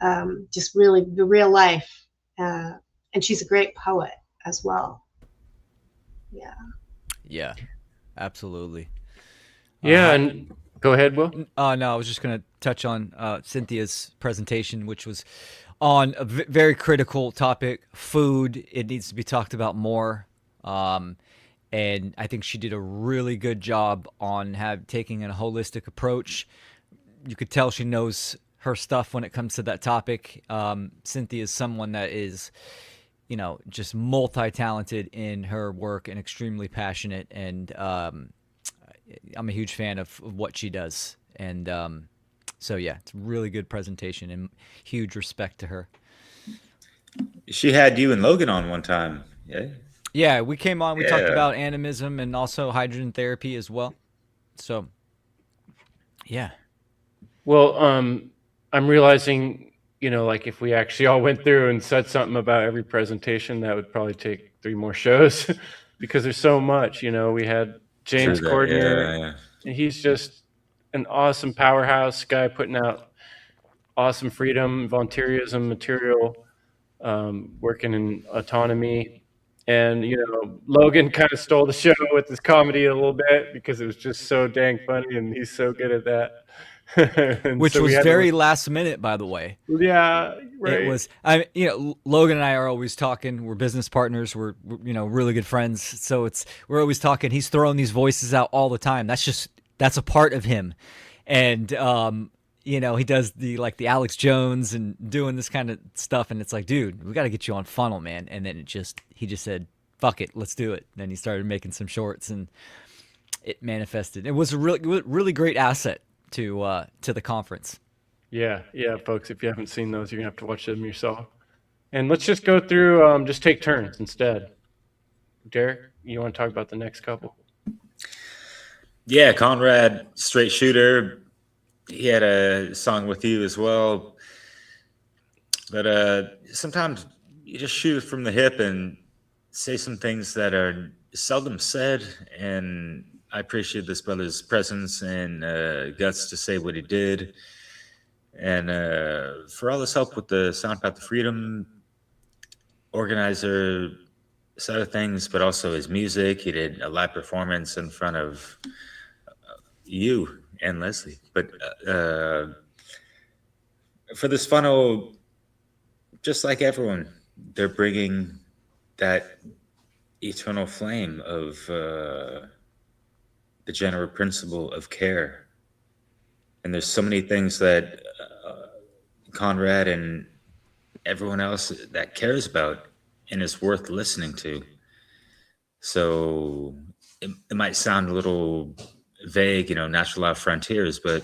just really the real life. And she's a great poet as well. Yeah. Yeah, absolutely. Yeah, and go ahead, Will. No, I was just going to touch on Cynthia's presentation, which was on a very critical topic, food. It needs to be talked about more. And I think she did a really good job on taking a holistic approach. You could tell she knows her stuff when it comes to that topic. Cynthia is someone that is, just multi-talented in her work and extremely passionate. And I'm a huge fan of what she does. And so, yeah, it's a really good presentation, and huge respect to her. She had you and Logan on one time. Yeah. Yeah, we came on. We talked about animism and also hydrogen therapy as well. So, yeah. Well, I'm realizing, like, if we actually all went through and said something about every presentation, that would probably take 3 more shows because there's so much. We had James Cordner, and he's just an awesome powerhouse guy, putting out awesome freedom, volunteerism material. working in autonomy. And, Logan kind of stole the show with his comedy a little bit because it was just so dang funny, and he's so good at that. And Which so we was had to, very last minute, by the way. yeah, It right. was, Logan and I are always talking. We're business partners. We're really good friends. So we're always talking. He's throwing these voices out all the time. That's a part of him. And, he does the Alex Jones and doing this kind of stuff. And it's like, dude, we got to get you on Funl, man. And then he just said, fuck it, let's do it. And then he started making some shorts and it manifested. It was a really great asset to the conference. Yeah, folks, if you haven't seen those, you're gonna have to watch them yourself. And let's just go through, just take turns instead. Derek, you want to talk about the next couple? Yeah, Conrad, straight shooter. He had a song with you as well. But sometimes you just shoot from the hip and say some things that are seldom said. And I appreciate this brother's presence and guts to say what he did. And for all his help with the Sound Path to Freedom organizer side of things, but also his music. He did a live performance in front of you and Leslie. But for this funnel, just like everyone, they're bringing that eternal flame of the general principle of care. And there's so many things that Conrad and everyone else that cares about and is worth listening to. So it might sound a little vague, natural law frontiers, but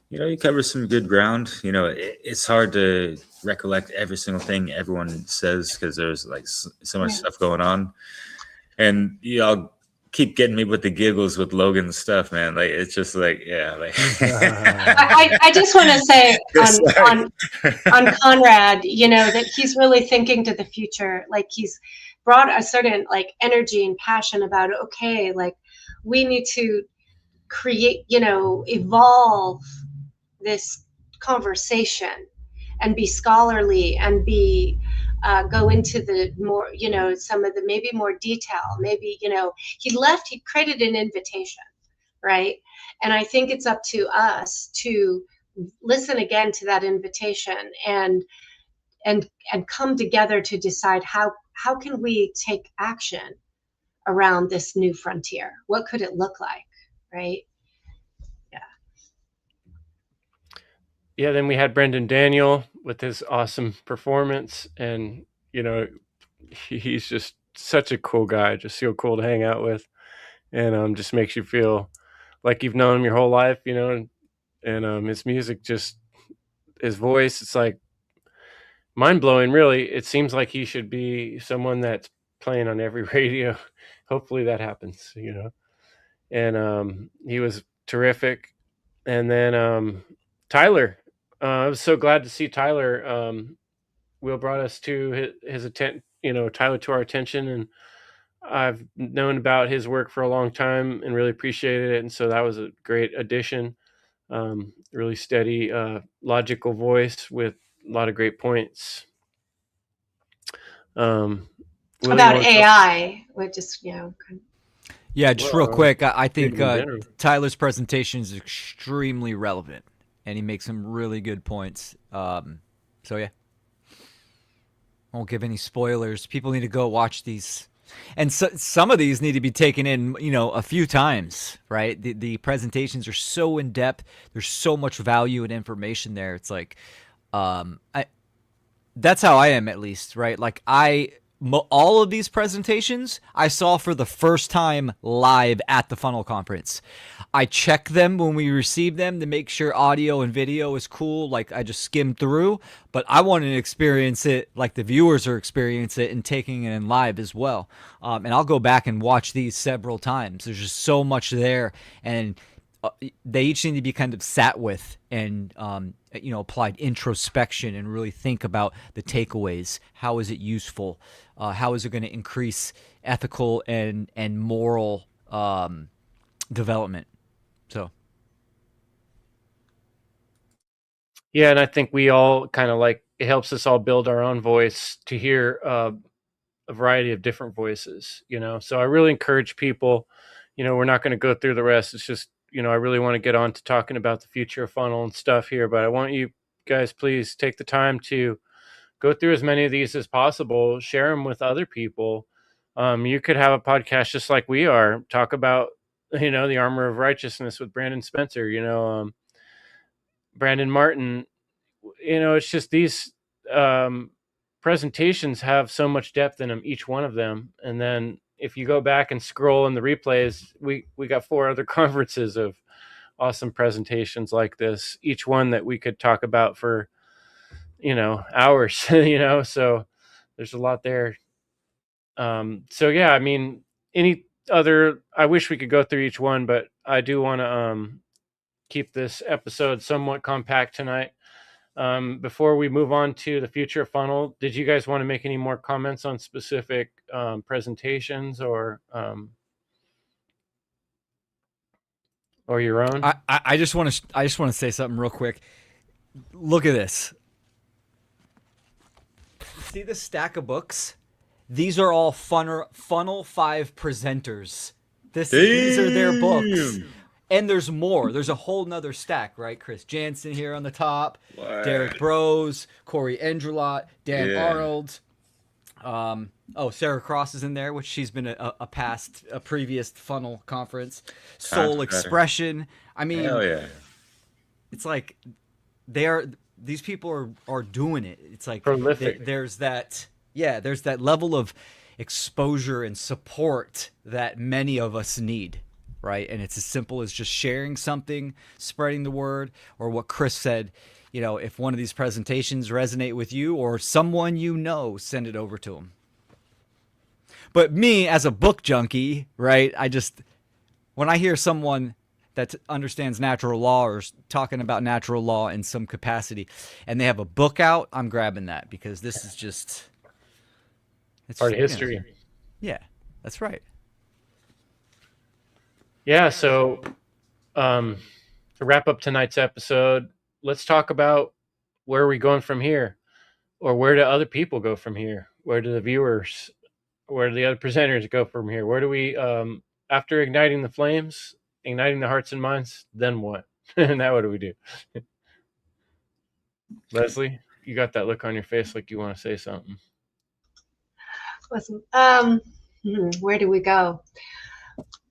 you cover some good ground. It's hard to recollect every single thing everyone says because there's like so much stuff going on, and y'all keep getting me with the giggles with Logan's stuff, man. Like it's just like, yeah, like I just want to say on Conrad, that he's really thinking to the future. Like he's brought a certain like energy and passion about, okay, like we need to create, evolve this conversation and be scholarly and be go into the more, some of the maybe more detail. Maybe, he created an invitation, right? And I think it's up to us to listen again to that invitation and come together to decide how can we take action around this new frontier. What could it look like, right? Yeah, then we had Brendan Daniel with his awesome performance, and he's just such a cool guy, just so cool to hang out with, and just makes you feel like you've known him your whole life, and his music, just his voice, it's like mind-blowing, really. It seems like he should be someone that's playing on every radio. Hopefully that happens, and he was terrific. And then Tyler, I was so glad to see Tyler. Will brought us to his Tyler to our attention, and I've known about his work for a long time and really appreciated it. And so that was a great addition. Really steady, logical voice with a lot of great points. About AI, which is, Yeah, just real quick, I think Tyler's presentation is extremely relevant, and he makes some really good points. So yeah, I won't give any spoilers. People need to go watch these, and some of these need to be taken in, a few times. Right? The presentations are so in depth. There's so much value and information there. It's like, that's how I am, at least. Right? Like all of these presentations I saw for the first time live at the Funl conference. I check them when we receive them to make sure audio and video is cool. Like I just skimmed through, but I wanted to experience it like the viewers are experiencing it and taking it in live as well. And I'll go back and watch these several times. There's just so much there, and they each need to be kind of sat with and applied introspection and really think about the takeaways. How is it useful? How is it going to increase ethical and moral development? So yeah, and I think we all kind of like it helps us all build our own voice to hear a variety of different voices, So I really encourage people, we're not going to go through the rest. It's just, I really want to get on to talking about the future of Funl and stuff here, but I want you guys, please take the time to go through as many of these as possible, share them with other people. You could have a podcast just like we are, talk about, the armor of righteousness with Brandon Spencer, Brandon Martin. It's just these presentations have so much depth in them, each one of them. And then if you go back and scroll in the replays, we got 4 other conferences of awesome presentations like this, each one that we could talk about for, hours, so there's a lot there. So yeah, I mean, I wish we could go through each one, but I do want to keep this episode somewhat compact tonight. Before we move on to the future of Funl, did you guys want to make any more comments on specific presentations or your own? I just want to say something real quick. Look at this. See this stack of books? These are all Funl 5 presenters. These are their books. And there's more. There's a whole nother stack, right? Chris Jansen here on the top. What? Derek Bros, Corey Endrelot, Dan Arnold. Sarah Cross is in there, which she's been a previous Funl conference. Soul Expression. I mean, hell yeah. It's like these people are doing it. It's like prolific. There's that level of exposure and support that many of us need. Right. And it's as simple as just sharing something, spreading the word, or what Chris said, if one of these presentations resonate with you or someone send it over to them. But me as a book junkie, right, when I hear someone that understands natural law or is talking about natural law in some capacity and they have a book out, I'm grabbing that because this is just... It's part of history. Yeah, that's right. Yeah, so to wrap up tonight's episode, let's talk about where are we going from here, or where do other people go from here? Where do the viewers, where do the other presenters go from here? Where do we, after igniting the flames, igniting the hearts and minds, then what? Now what do we do? Leslie, you got that look on your face like you want to say something. Listen, where do we go?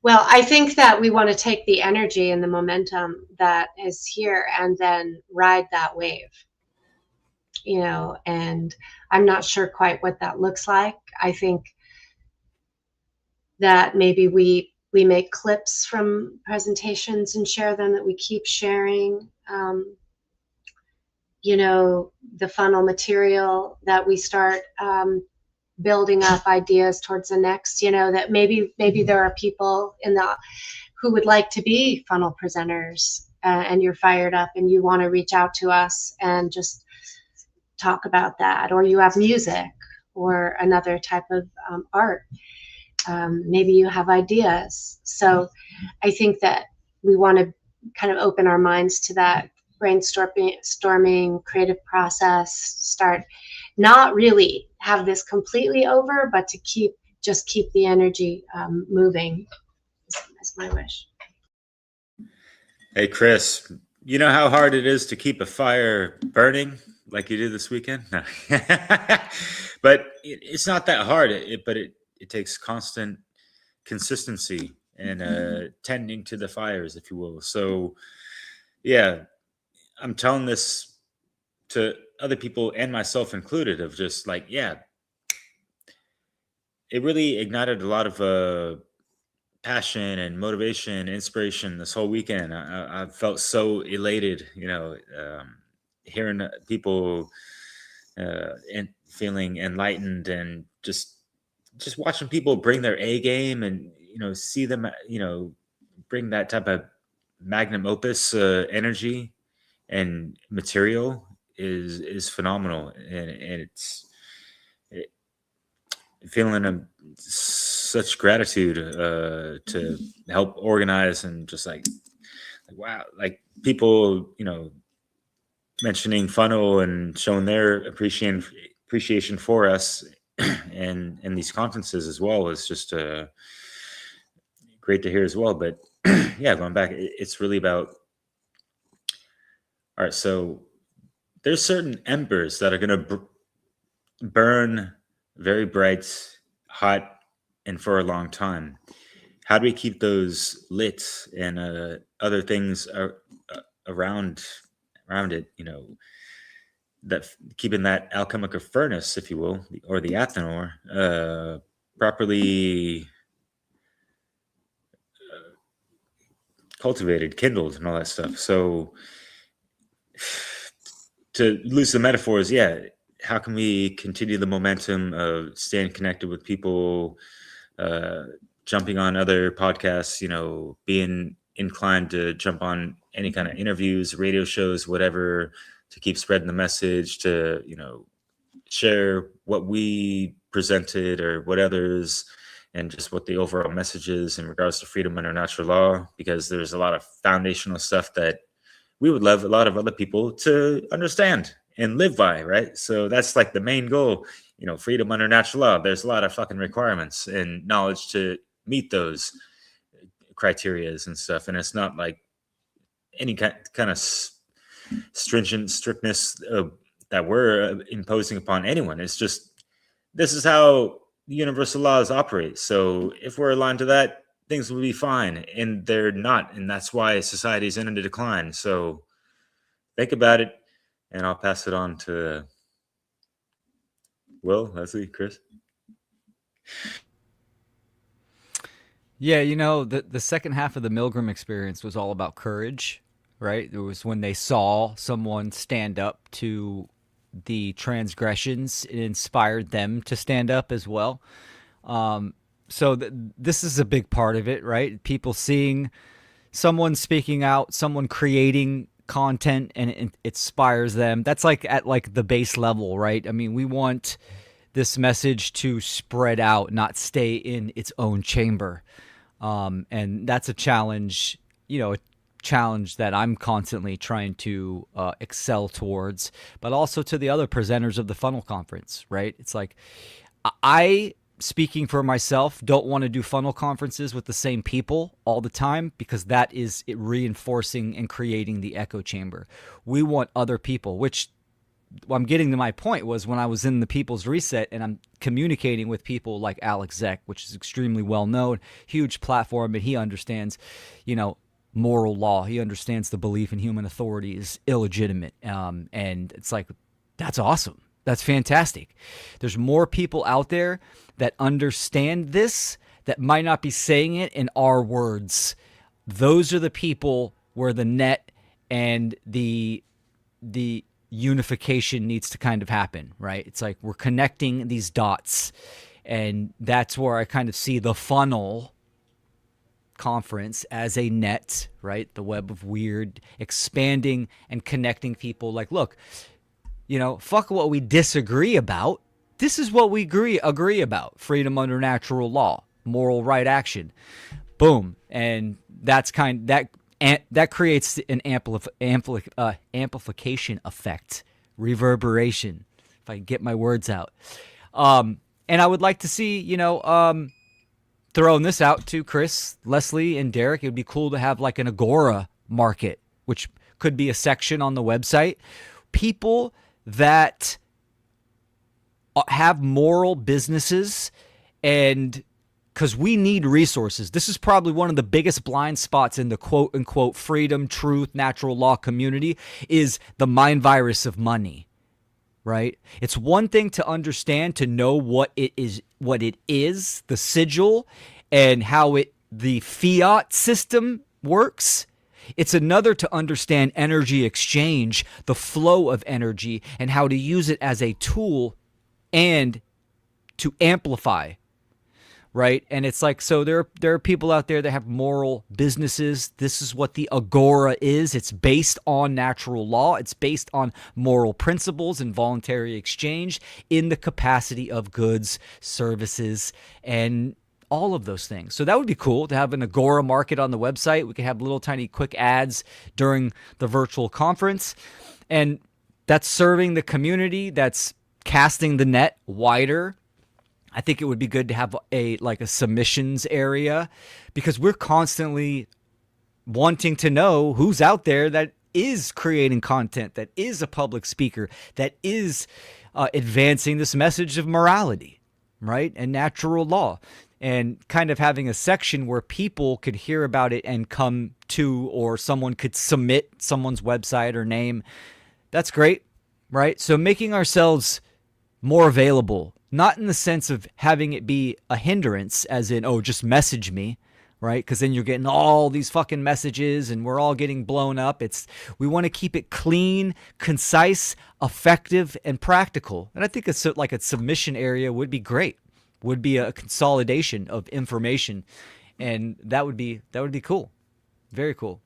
Well, I think that we want to take the energy and the momentum that is here and then ride that wave, and I'm not sure quite what that looks like. I think that maybe we make clips from presentations and share them, that we keep sharing, the Funl material, that we start building up ideas towards the next, that maybe there are people who would like to be Funl presenters, and you're fired up and you want to reach out to us and just talk about that, or you have music or another type of art. Maybe you have ideas. So I think that we want to kind of open our minds to that brainstorming creative process, start not really have this completely over, but to keep the energy moving is my wish. Hey, Chris, you know how hard it is to keep a fire burning like you did this weekend? No. But it's not that hard, but it takes constant consistency and tending to the fires, if you will. So, yeah, I'm telling this to other people and myself included, of just like, yeah, it really ignited a lot of passion and motivation, inspiration this whole weekend. I felt so elated, hearing people and feeling enlightened, and just watching people bring their A game, and see them bring that type of magnum opus energy and material is phenomenal, and it's feeling such gratitude to help organize, and just like wow, like people mentioning Funl and showing their appreciation for us and these conferences as well is just great to hear as well. But yeah, going back, it's really about, all right, so there's certain embers that are going to burn very bright, hot, and for a long time. How do we keep those lit and other things around it, that keeping that alchemical furnace, if you will, or the athanor, properly cultivated, kindled, and all that stuff. So to lose the metaphors, yeah, how can we continue the momentum of staying connected with people, jumping on other podcasts, being inclined to jump on any kind of interviews, radio shows, whatever, to keep spreading the message, to, share what we presented or what others, and just what the overall message is in regards to freedom under natural law, because there's a lot of foundational stuff that we would love a lot of other people to understand and live by, right? So that's like the main goal, freedom under natural law. There's a lot of fucking requirements and knowledge to meet those criterias and stuff. And it's not like any kind of stringent strictness that we're imposing upon anyone. It's just, this is how universal laws operate. So if we're aligned to that, things will be fine, and they're not. And that's why society is in a decline. So think about it, and I'll pass it on to Will, Leslie, Chris. Yeah, the second half of the Milgram experience was all about courage, right? It was when they saw someone stand up to the transgressions, it inspired them to stand up as well. So this is a big part of it, right? People seeing someone speaking out, someone creating content, and it inspires them. That's like at like the base level, right? I mean, we want this message to spread out, not stay in its own chamber. And that's a challenge, a challenge that I'm constantly trying to excel towards, but also to the other presenters of the Funl conference, right? It's like, I, speaking for myself, don't want to do Funl conferences with the same people all the time, because that is it reinforcing and creating the echo chamber. We want other people, which I'm getting to my point was when I was in the People's Reset and I'm communicating with people like Alex Zek, which is extremely well known, huge platform, and he understands, moral law. He understands the belief in human authority is illegitimate. And it's like, that's awesome. That's fantastic. There's more people out there that understand this that might not be saying it in our words. Those are the people where the net and the unification needs to kind of happen, right? It's like we're connecting these dots, and that's where I kind of see the Funl conference as a net, right? The web of weird, expanding and connecting people. Like, look, fuck what we disagree about. This is what we agree about. Freedom under natural law, moral right action. Boom. And that's that creates an amplification effect, reverberation, if I can get my words out. And I would like to see, throwing this out to Chris, Leslie, and Derek, it would be cool to have like an Agora market, which could be a section on the website. People that have moral businesses, and because we need resources. This is probably one of the biggest blind spots in the quote-unquote freedom, truth, natural law community is the mind virus of money, right? It's one thing to understand, to know what it is, the sigil, and how the fiat system works. It's another to understand energy exchange, the flow of energy, and how to use it as a tool and to amplify, right? And it's like, so there are people out there that have moral businesses. This is what the Agora is. It's based on natural law. It's based on moral principles and voluntary exchange in the capacity of goods, services, and all of those things. So that would be cool to have an Agora market on the website. We could have little tiny quick ads during the virtual conference. And that's serving the community, that's casting the net wider. I think it would be good to have a submissions area, because we're constantly wanting to know who's out there that is creating content, that is a public speaker, that is advancing this message of morality, right, and natural law, and kind of having a section where people could hear about it and come to, or someone could submit someone's website or name. That's great, right? So making ourselves more available, not in the sense of having it be a hindrance, as in, oh, just message me, right? Because then you're getting all these fucking messages and we're all getting blown up. We want to keep it clean, concise, effective, and practical. And I think a submission area would be great. Would be a consolidation of information, and that would be cool. Very cool.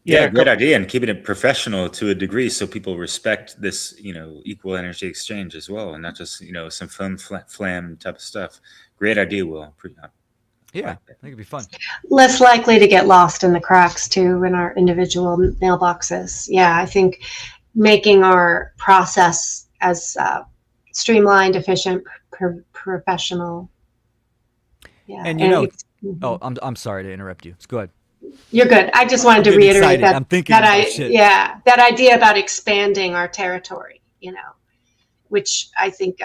Yeah, great idea, and keeping it professional to a degree, so people respect this, equal energy exchange as well, and not just some flam type of stuff. Great idea, Will. Yeah, I think it'd be fun. Less likely to get lost in the cracks too in our individual mailboxes. Yeah, I think making our process as streamlined, efficient, professional. Yeah, and I'm sorry to interrupt you. Go ahead. You're good. I just wanted to reiterate excited. that idea about expanding our territory, which I think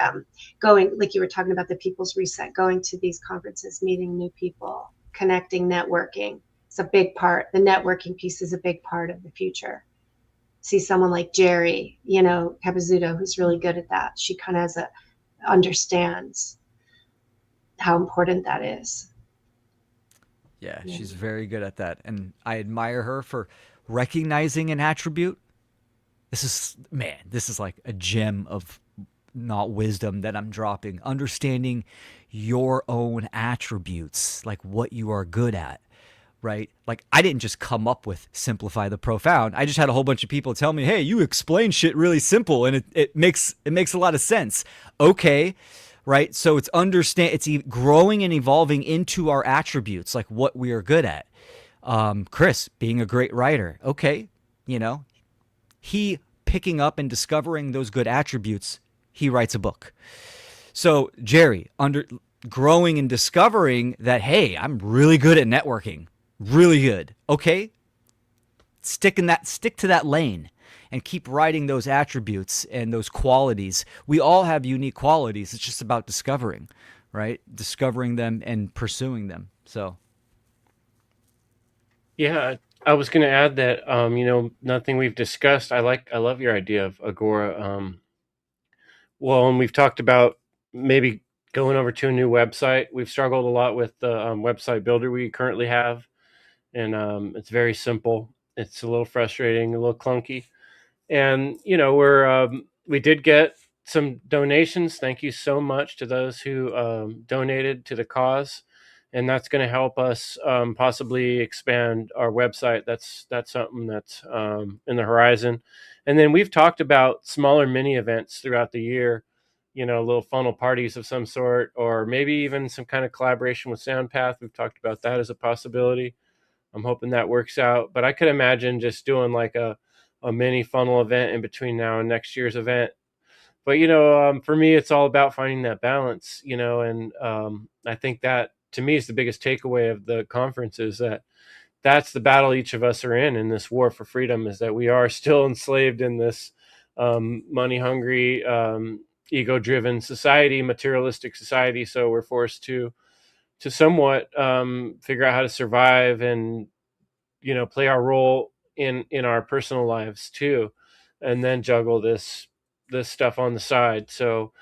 going, like you were talking about the People's Reset, going to these conferences, meeting new people, connecting, networking. It's a big part. The networking piece is a big part of the future. See someone like Jerry, Capizzuto, who's really good at that. She kind of understands how important that is. Yeah, she's very good at that. And I admire her for recognizing an attribute. This is like a gem of not wisdom that I'm dropping. Understanding your own attributes, like what you are good at, right? Like, I didn't just come up with simplify the profound. I just had a whole bunch of people tell me, hey, you explain shit really simple and it makes a lot of sense. Okay. Right. So it's growing and evolving into our attributes, like what we are good at. Chris being a great writer. Okay. He picking up and discovering those good attributes, he writes a book. So Jerry growing and discovering that, hey, I'm really good at networking. Really good. Okay. Stick to that lane. And keep writing those attributes and those qualities. We all have unique qualities. It's just about discovering, right? Discovering them and pursuing them. So, yeah, I was going to add that, nothing we've discussed. I love your idea of Agora. Well, and we've talked about maybe going over to a new website. We've struggled a lot with the website builder we currently have, and it's very simple. It's a little frustrating, a little clunky. And we did get some donations. Thank you so much to those who donated to the cause, and that's going to help us possibly expand our website. That's something that's in the horizon. And then we've talked about smaller mini events throughout the year, little funnel parties of some sort, or maybe even some kind of collaboration with SoundPath. We've talked about that as a possibility. I'm hoping that works out, but I could imagine just doing like a mini funnel event in between now and next year's event. But, for me, it's all about finding that balance, and I think that to me is the biggest takeaway of the conference, is that's the battle each of us are in this war for freedom, is that we are still enslaved in this money hungry, ego driven society, materialistic society. So we're forced to somewhat figure out how to survive and, play our role in our personal lives too, and then juggle this stuff on the side. So,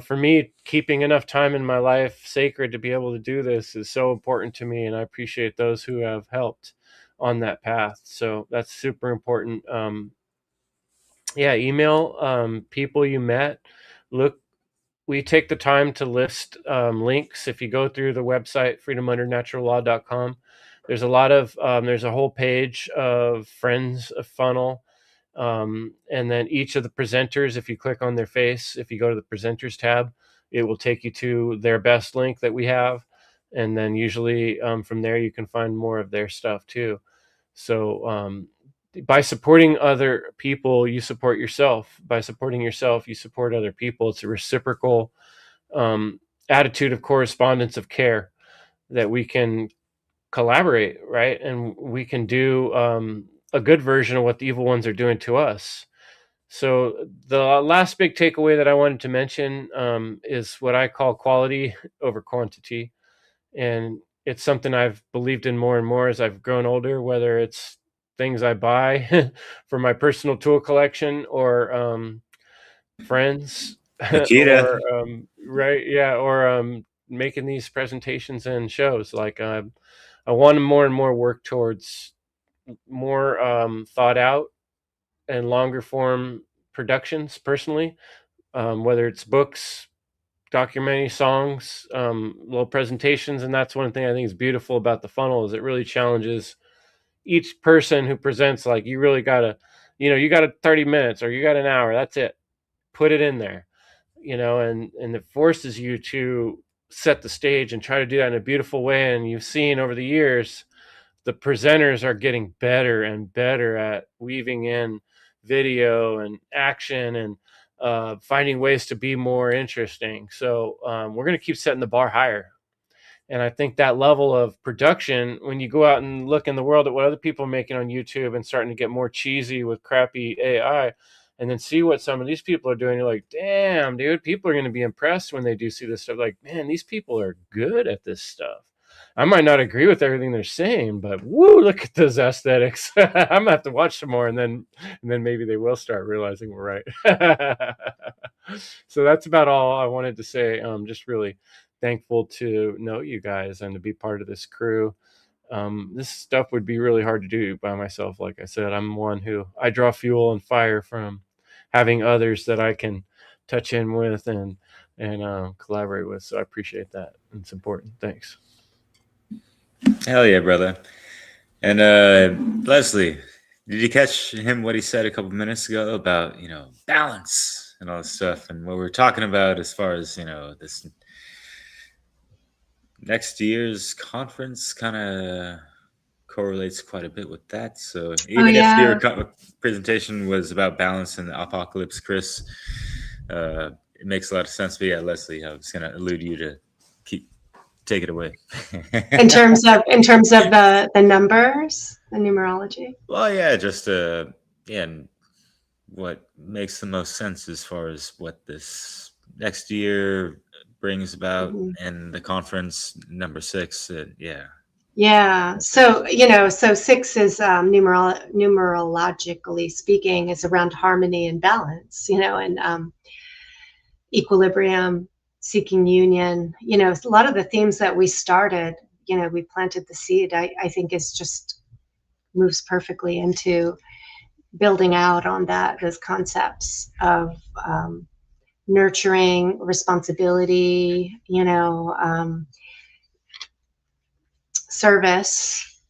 for me, keeping enough time in my life sacred to be able to do this is so important to me, and I appreciate those who have helped on that path. So that's super important. Email people you met. We take the time to list links. If you go through the website freedomundernaturallaw.com, there's a lot of there's a whole page of friends of Funl, and then each of the presenters, if you click on their face, if you go to the presenters tab, it will take you to their best link that we have, and then usually from there you can find more of their stuff too. So by supporting other people, you support yourself. By supporting yourself, you support other people. It's a reciprocal attitude of correspondence of care that we can collaborate, right? And we can do a good version of what the evil ones are doing to us. So the last big takeaway that I wanted to mention is what I call quality over quantity. And it's something I've believed in more and more as I've grown older, whether it's things I buy for my personal tool collection or friends Akita. or right, yeah, or making these presentations and shows. Like I want to more and more work towards more thought out and longer form productions personally, whether it's books, documentary, songs, little presentations. And that's one thing I think is beautiful about the funnel is it really challenges each person who presents. Like, you really gotta, you got 30 minutes or you got an hour, that's it, put it in there, and it forces you to set the stage and try to do that in a beautiful way. And you've seen over the years the presenters are getting better and better at weaving in video and action and finding ways to be more interesting. So we're going to keep setting the bar higher. And I think that level of production, when you go out and look in the world at what other people are making on YouTube and starting to get more cheesy with crappy AI, and then see what some of these people are doing, you're like, damn, dude, people are going to be impressed when they do see this stuff. Like, man, these people are good at this stuff. I might not agree with everything they're saying, but woo, look at those aesthetics. I'm gonna have to watch some more, and then maybe they will start realizing we're right. So that's about all I wanted to say. Just really thankful to know you guys and to be part of this crew. This stuff would be really hard to do by myself. Like I said, I'm one who I draw fuel and fire from having others that I can touch in with and collaborate with. So I appreciate that. It's important. Thanks. Hell yeah, brother. And Leslie, did you catch him what he said a couple minutes ago about, balance and all this stuff, and what we're talking about as far as, this next year's conference kind of correlates quite a bit with that. So even if your presentation was about balance and the apocalypse, Chris, it makes a lot of sense. But yeah, Leslie, I was going to allude you to take it away. in terms of the numbers, the numerology. Well, yeah, just and what makes the most sense as far as what this next year brings about, and the conference number 6. Yeah. So so 6 is numerologically speaking is around harmony and balance, and equilibrium, seeking union. A lot of the themes that we started, we planted the seed, I think is just moves perfectly into building out on those concepts of nurturing, responsibility, service,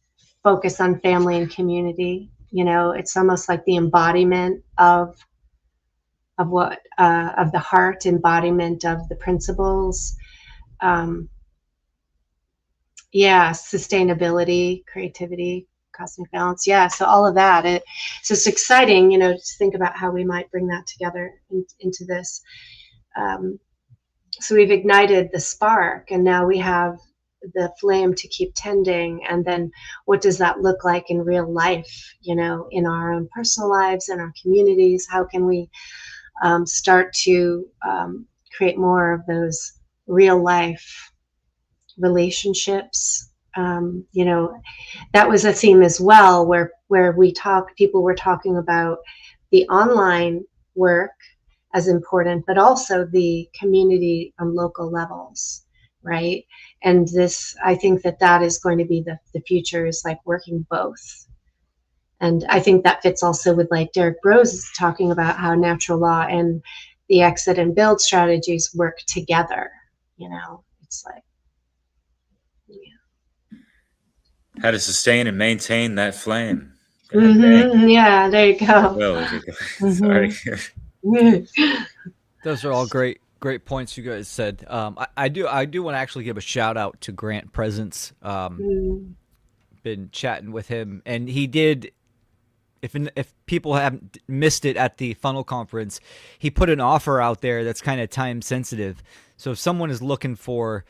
focus on family and community. It's almost like the embodiment of what of the heart, embodiment of the principles. Sustainability, creativity, cosmic balance. So all of that. It's just exciting, to think about how we might bring that together into this. So we've ignited the spark, and now we have the flame to keep tending. And then what does that look like in real life, in our own personal lives, in our communities? How can we start to create more of those real life relationships? That was a theme as well, where people were talking about the online work as important, but also the community on local levels, right? And I think that is going to be the future, is like working both. And I think that fits also with, like, Derek Rose is talking about how natural law and the exit and build strategies work together. It's like, how to sustain and maintain that flame. Yeah, there you go. Well, sorry. Those are all great points you guys said. I do want to actually give a shout out to Grant Presence. Been chatting with him, and he did if people haven't missed it at the Funl conference, he put an offer out there that's kind of time sensitive. So if someone is looking for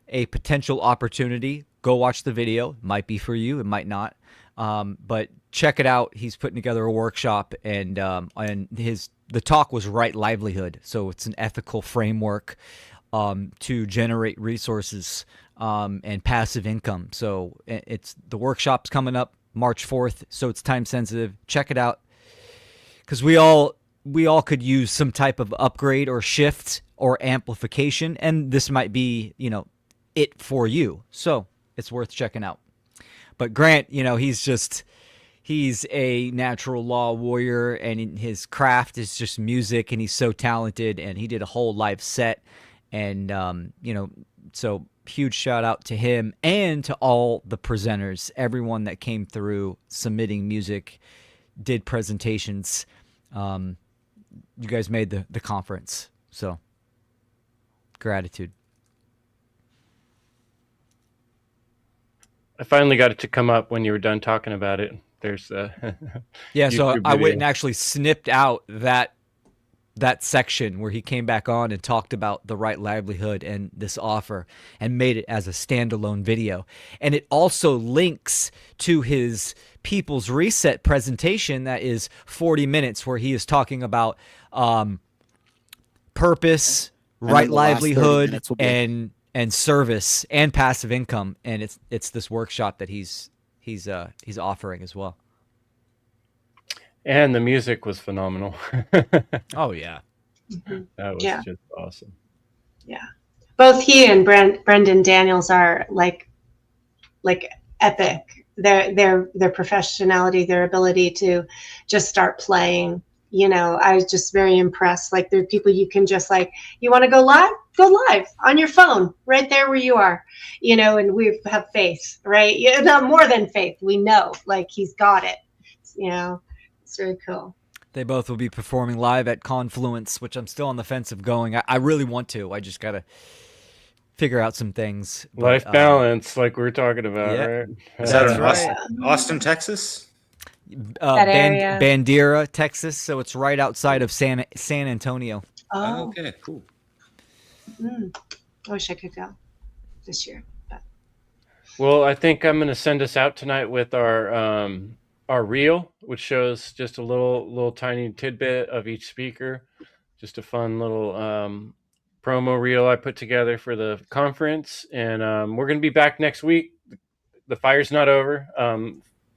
a potential opportunity, go watch the video. It might be for you, it might not. But check it out. He's putting together a workshop, and the talk was right livelihood. So it's an ethical framework to generate resources and passive income. So the workshop's coming up March 4th, so it's time sensitive. Check it out, because we all could use some type of upgrade or shift or amplification, and this might be, it for you. So it's worth checking out. But Grant, he's a natural law warrior, and his craft is just music, and he's so talented, and he did a whole live set, and so huge shout out to him and to all the presenters, everyone that came through submitting music, did presentations. You guys made the conference, so gratitude. I finally got it to come up when you were done talking about it. There's yeah, so YouTube I went video. and actually snipped out that section where he came back on and talked about the right livelihood and this offer, and made it as a standalone video. And it also links to his People's Reset presentation that is 40 minutes, where he is talking about purpose, right livelihood, and service and passive income. And it's this workshop that he's offering as well. And the music was phenomenal. Oh yeah. That was just awesome. Yeah. Both he and Brendan Daniels are like epic. Their professionality, their ability to just start playing. I was just very impressed. Like, there are people you can just you want to go live on your phone right there where you are, and we have faith, right? Not more than faith. We know, he's got it, It's very cool. They both will be performing live at Confluence, which I'm still on the fence of going. I really want to. I just got to figure out some things. Life balance, like we were talking about, right? Is that in right. Austin, Texas? That area. Bandera, Texas. So it's right outside of San Antonio. Oh, okay, cool. I wish I could go this year. But. Well, I think I'm going to send us out tonight with our reel, which shows just a little tiny tidbit of each speaker. Just a fun little promo reel I put together for the conference. And we're going to be back next week. The fire's not over.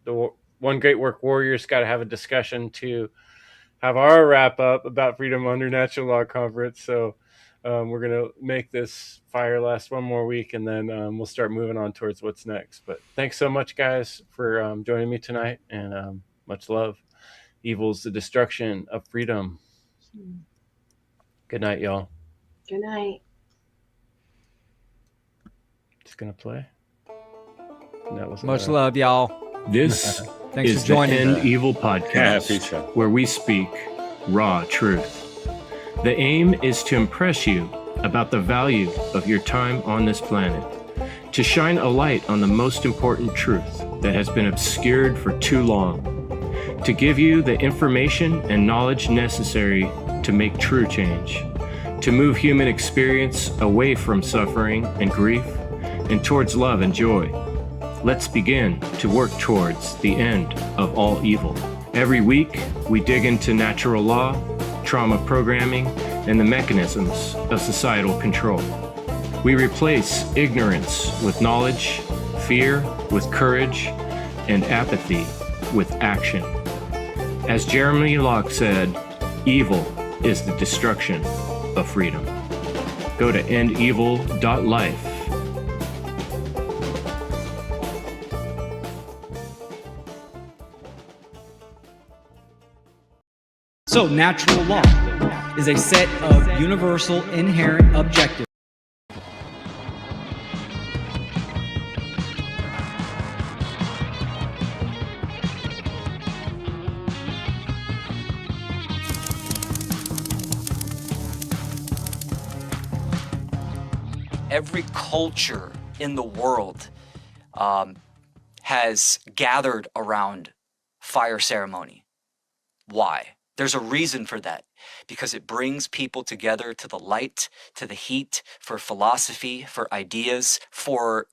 The One Great Work Warriors got to have a discussion to have our wrap up about Freedom Under Natural Law Conference. So we're going to make this fire last one more week, and then we'll start moving on towards what's next. But thanks so much, guys, for joining me tonight, and much love. Evil's the destruction of freedom. Good night, y'all. Good night. Just going to play. That was Much love, y'all. This Thanks is for joining. the End Evil podcast, where we speak raw truth. The aim is to impress you about the value of your time on this planet, to shine a light on the most important truth that has been obscured for too long, to give you the information and knowledge necessary to make true change, to move human experience away from suffering and grief and towards love and joy. Let's begin to work towards the end of all evil. Every week, we dig into natural law, trauma programming, and the mechanisms of societal control. We replace ignorance with knowledge, fear with courage, and apathy with action. As Jeremy Locke said, evil is the destruction of freedom. Go to endevil.life. So, natural law is a set of universal inherent objectives. Every culture in the world has gathered around fire ceremony. Why? There's a reason for that, because it brings people together to the light, to the heat, for philosophy, for ideas, for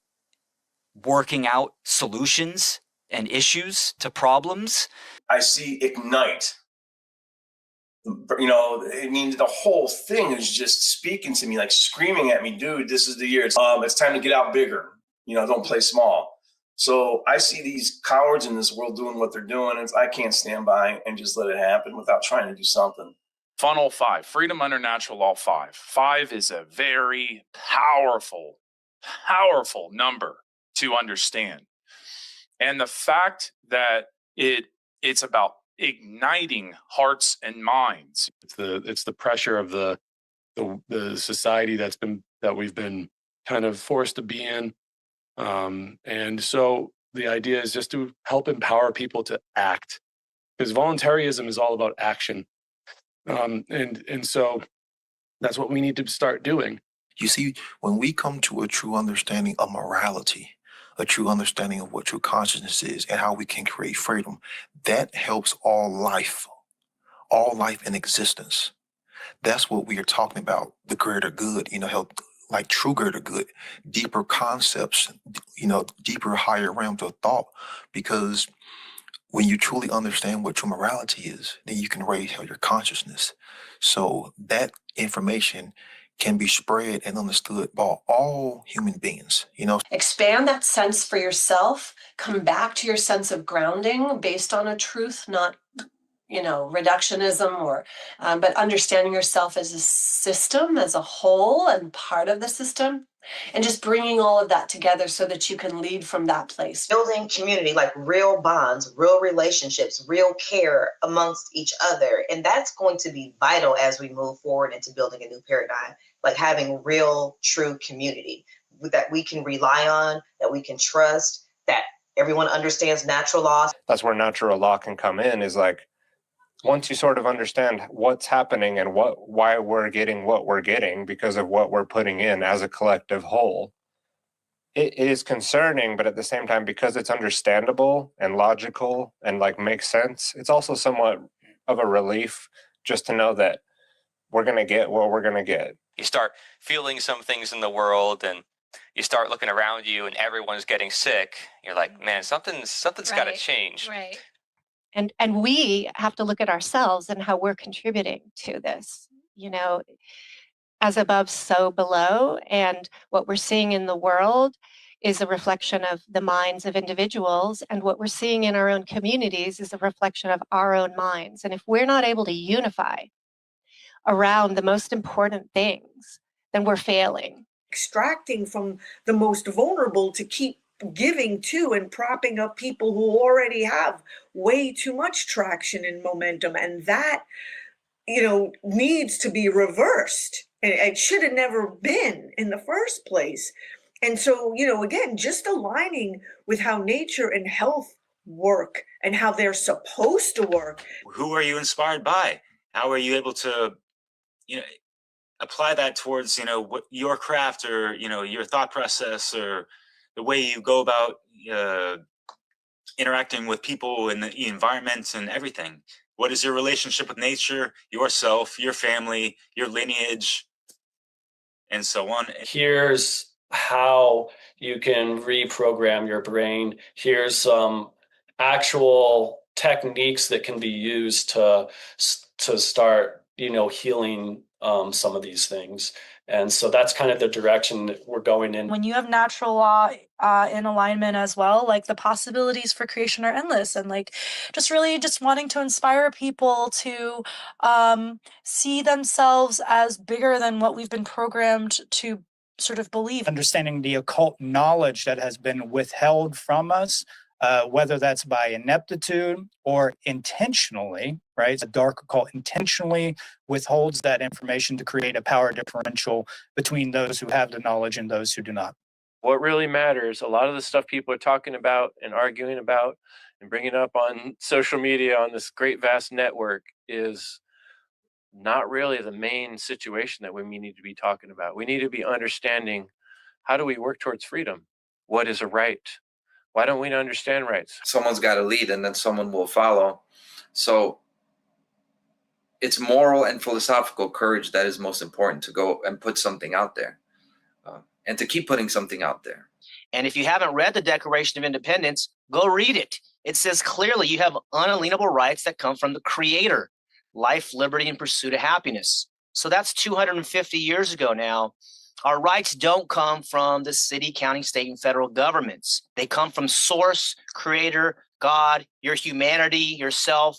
working out solutions and issues to problems. I see ignite. It means the whole thing is just speaking to me, like screaming at me, dude, this is the year. It's time to get out bigger. Don't play small. So I see these cowards in this world doing what they're doing. And I can't stand by and just let it happen without trying to do something. Funl 5, Freedom Under Natural Law 5. 5 is a very powerful number to understand. And the fact that it's about igniting hearts and minds. It's the pressure of the society that we've been kind of forced to be in. And so the idea is just to help empower people to act, because voluntarism is all about action. And so that's what we need to start doing. You see, when we come to a true understanding of morality, a true understanding of what true consciousness is and how we can create freedom, that helps all life in existence. That's what we are talking about, the greater good, help, like true greater good, deeper concepts, deeper, higher realms of thought. Because when you truly understand what true morality is, then you can raise your consciousness. So that information can be spread and understood by all human beings, Expand that sense for yourself, come back to your sense of grounding based on a truth, not reductionism but understanding yourself as a system, as a whole and part of the system, and just bringing all of that together so that you can lead from that place. Building community, like real bonds, real relationships, real care amongst each other. And that's going to be vital as we move forward into building a new paradigm, like having real, true community that we can rely on, that we can trust, that everyone understands natural laws. That's where natural law can come in, is like, once you sort of understand what's happening and why we're getting what we're getting because of what we're putting in as a collective whole, it is concerning, but at the same time, because it's understandable and logical and makes sense, it's also somewhat of a relief just to know that we're going to get what we're going to get. You start feeling some things in the world and you start looking around you and everyone's getting sick. You're like, man, something's got to change. Right. And we have to look at ourselves and how we're contributing to this, as above, so below. And what we're seeing in the world is a reflection of the minds of individuals. And what we're seeing in our own communities is a reflection of our own minds. And if we're not able to unify around the most important things, then we're failing. Extracting from the most vulnerable to keep giving to and propping up people who already have way too much traction and momentum. And that, needs to be reversed. And it should have never been in the first place. And so, again, just aligning with how nature and health work and how they're supposed to work. Who are you inspired by? How are you able to, apply that towards, what your craft or, your thought process or the way you go about interacting with people in the environment and everything? What is your relationship with nature, yourself, your family, your lineage, and so on? Here's how you can reprogram your brain. Here's some actual techniques that can be used to start, healing some of these things. And so that's kind of the direction that we're going in. When you have natural law in alignment as well, the possibilities for creation are endless, and just really just wanting to inspire people to see themselves as bigger than what we've been programmed to sort of believe. Understanding the occult knowledge that has been withheld from us, whether that's by ineptitude or intentionally, right? The dark occult intentionally withholds that information to create a power differential between those who have the knowledge and those who do not. What really matters, a lot of the stuff people are talking about and arguing about and bringing up on social media on this great vast network is not really the main situation that we need to be talking about. We need to be understanding, how do we work towards freedom? What is a right? Why don't we understand rights? Someone's got to lead and then someone will follow. So it's moral and philosophical courage that is most important, to go and put something out there, and to keep putting something out there. And if you haven't read the Declaration of Independence, go read it. It says clearly you have unalienable rights that come from the Creator: life, liberty, and pursuit of happiness. So that's 250 years ago now. Our rights don't come from the city, county, state, and federal governments. They come from Source, Creator, God, your humanity, yourself.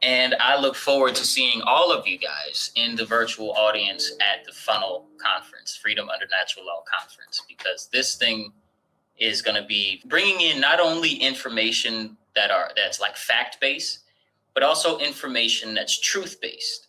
And I look forward to seeing all of you guys in the virtual audience at the Funl conference, Freedom Under Natural Law Conference, because this thing is going to be bringing in not only information that's like fact-based, but also information that's truth-based.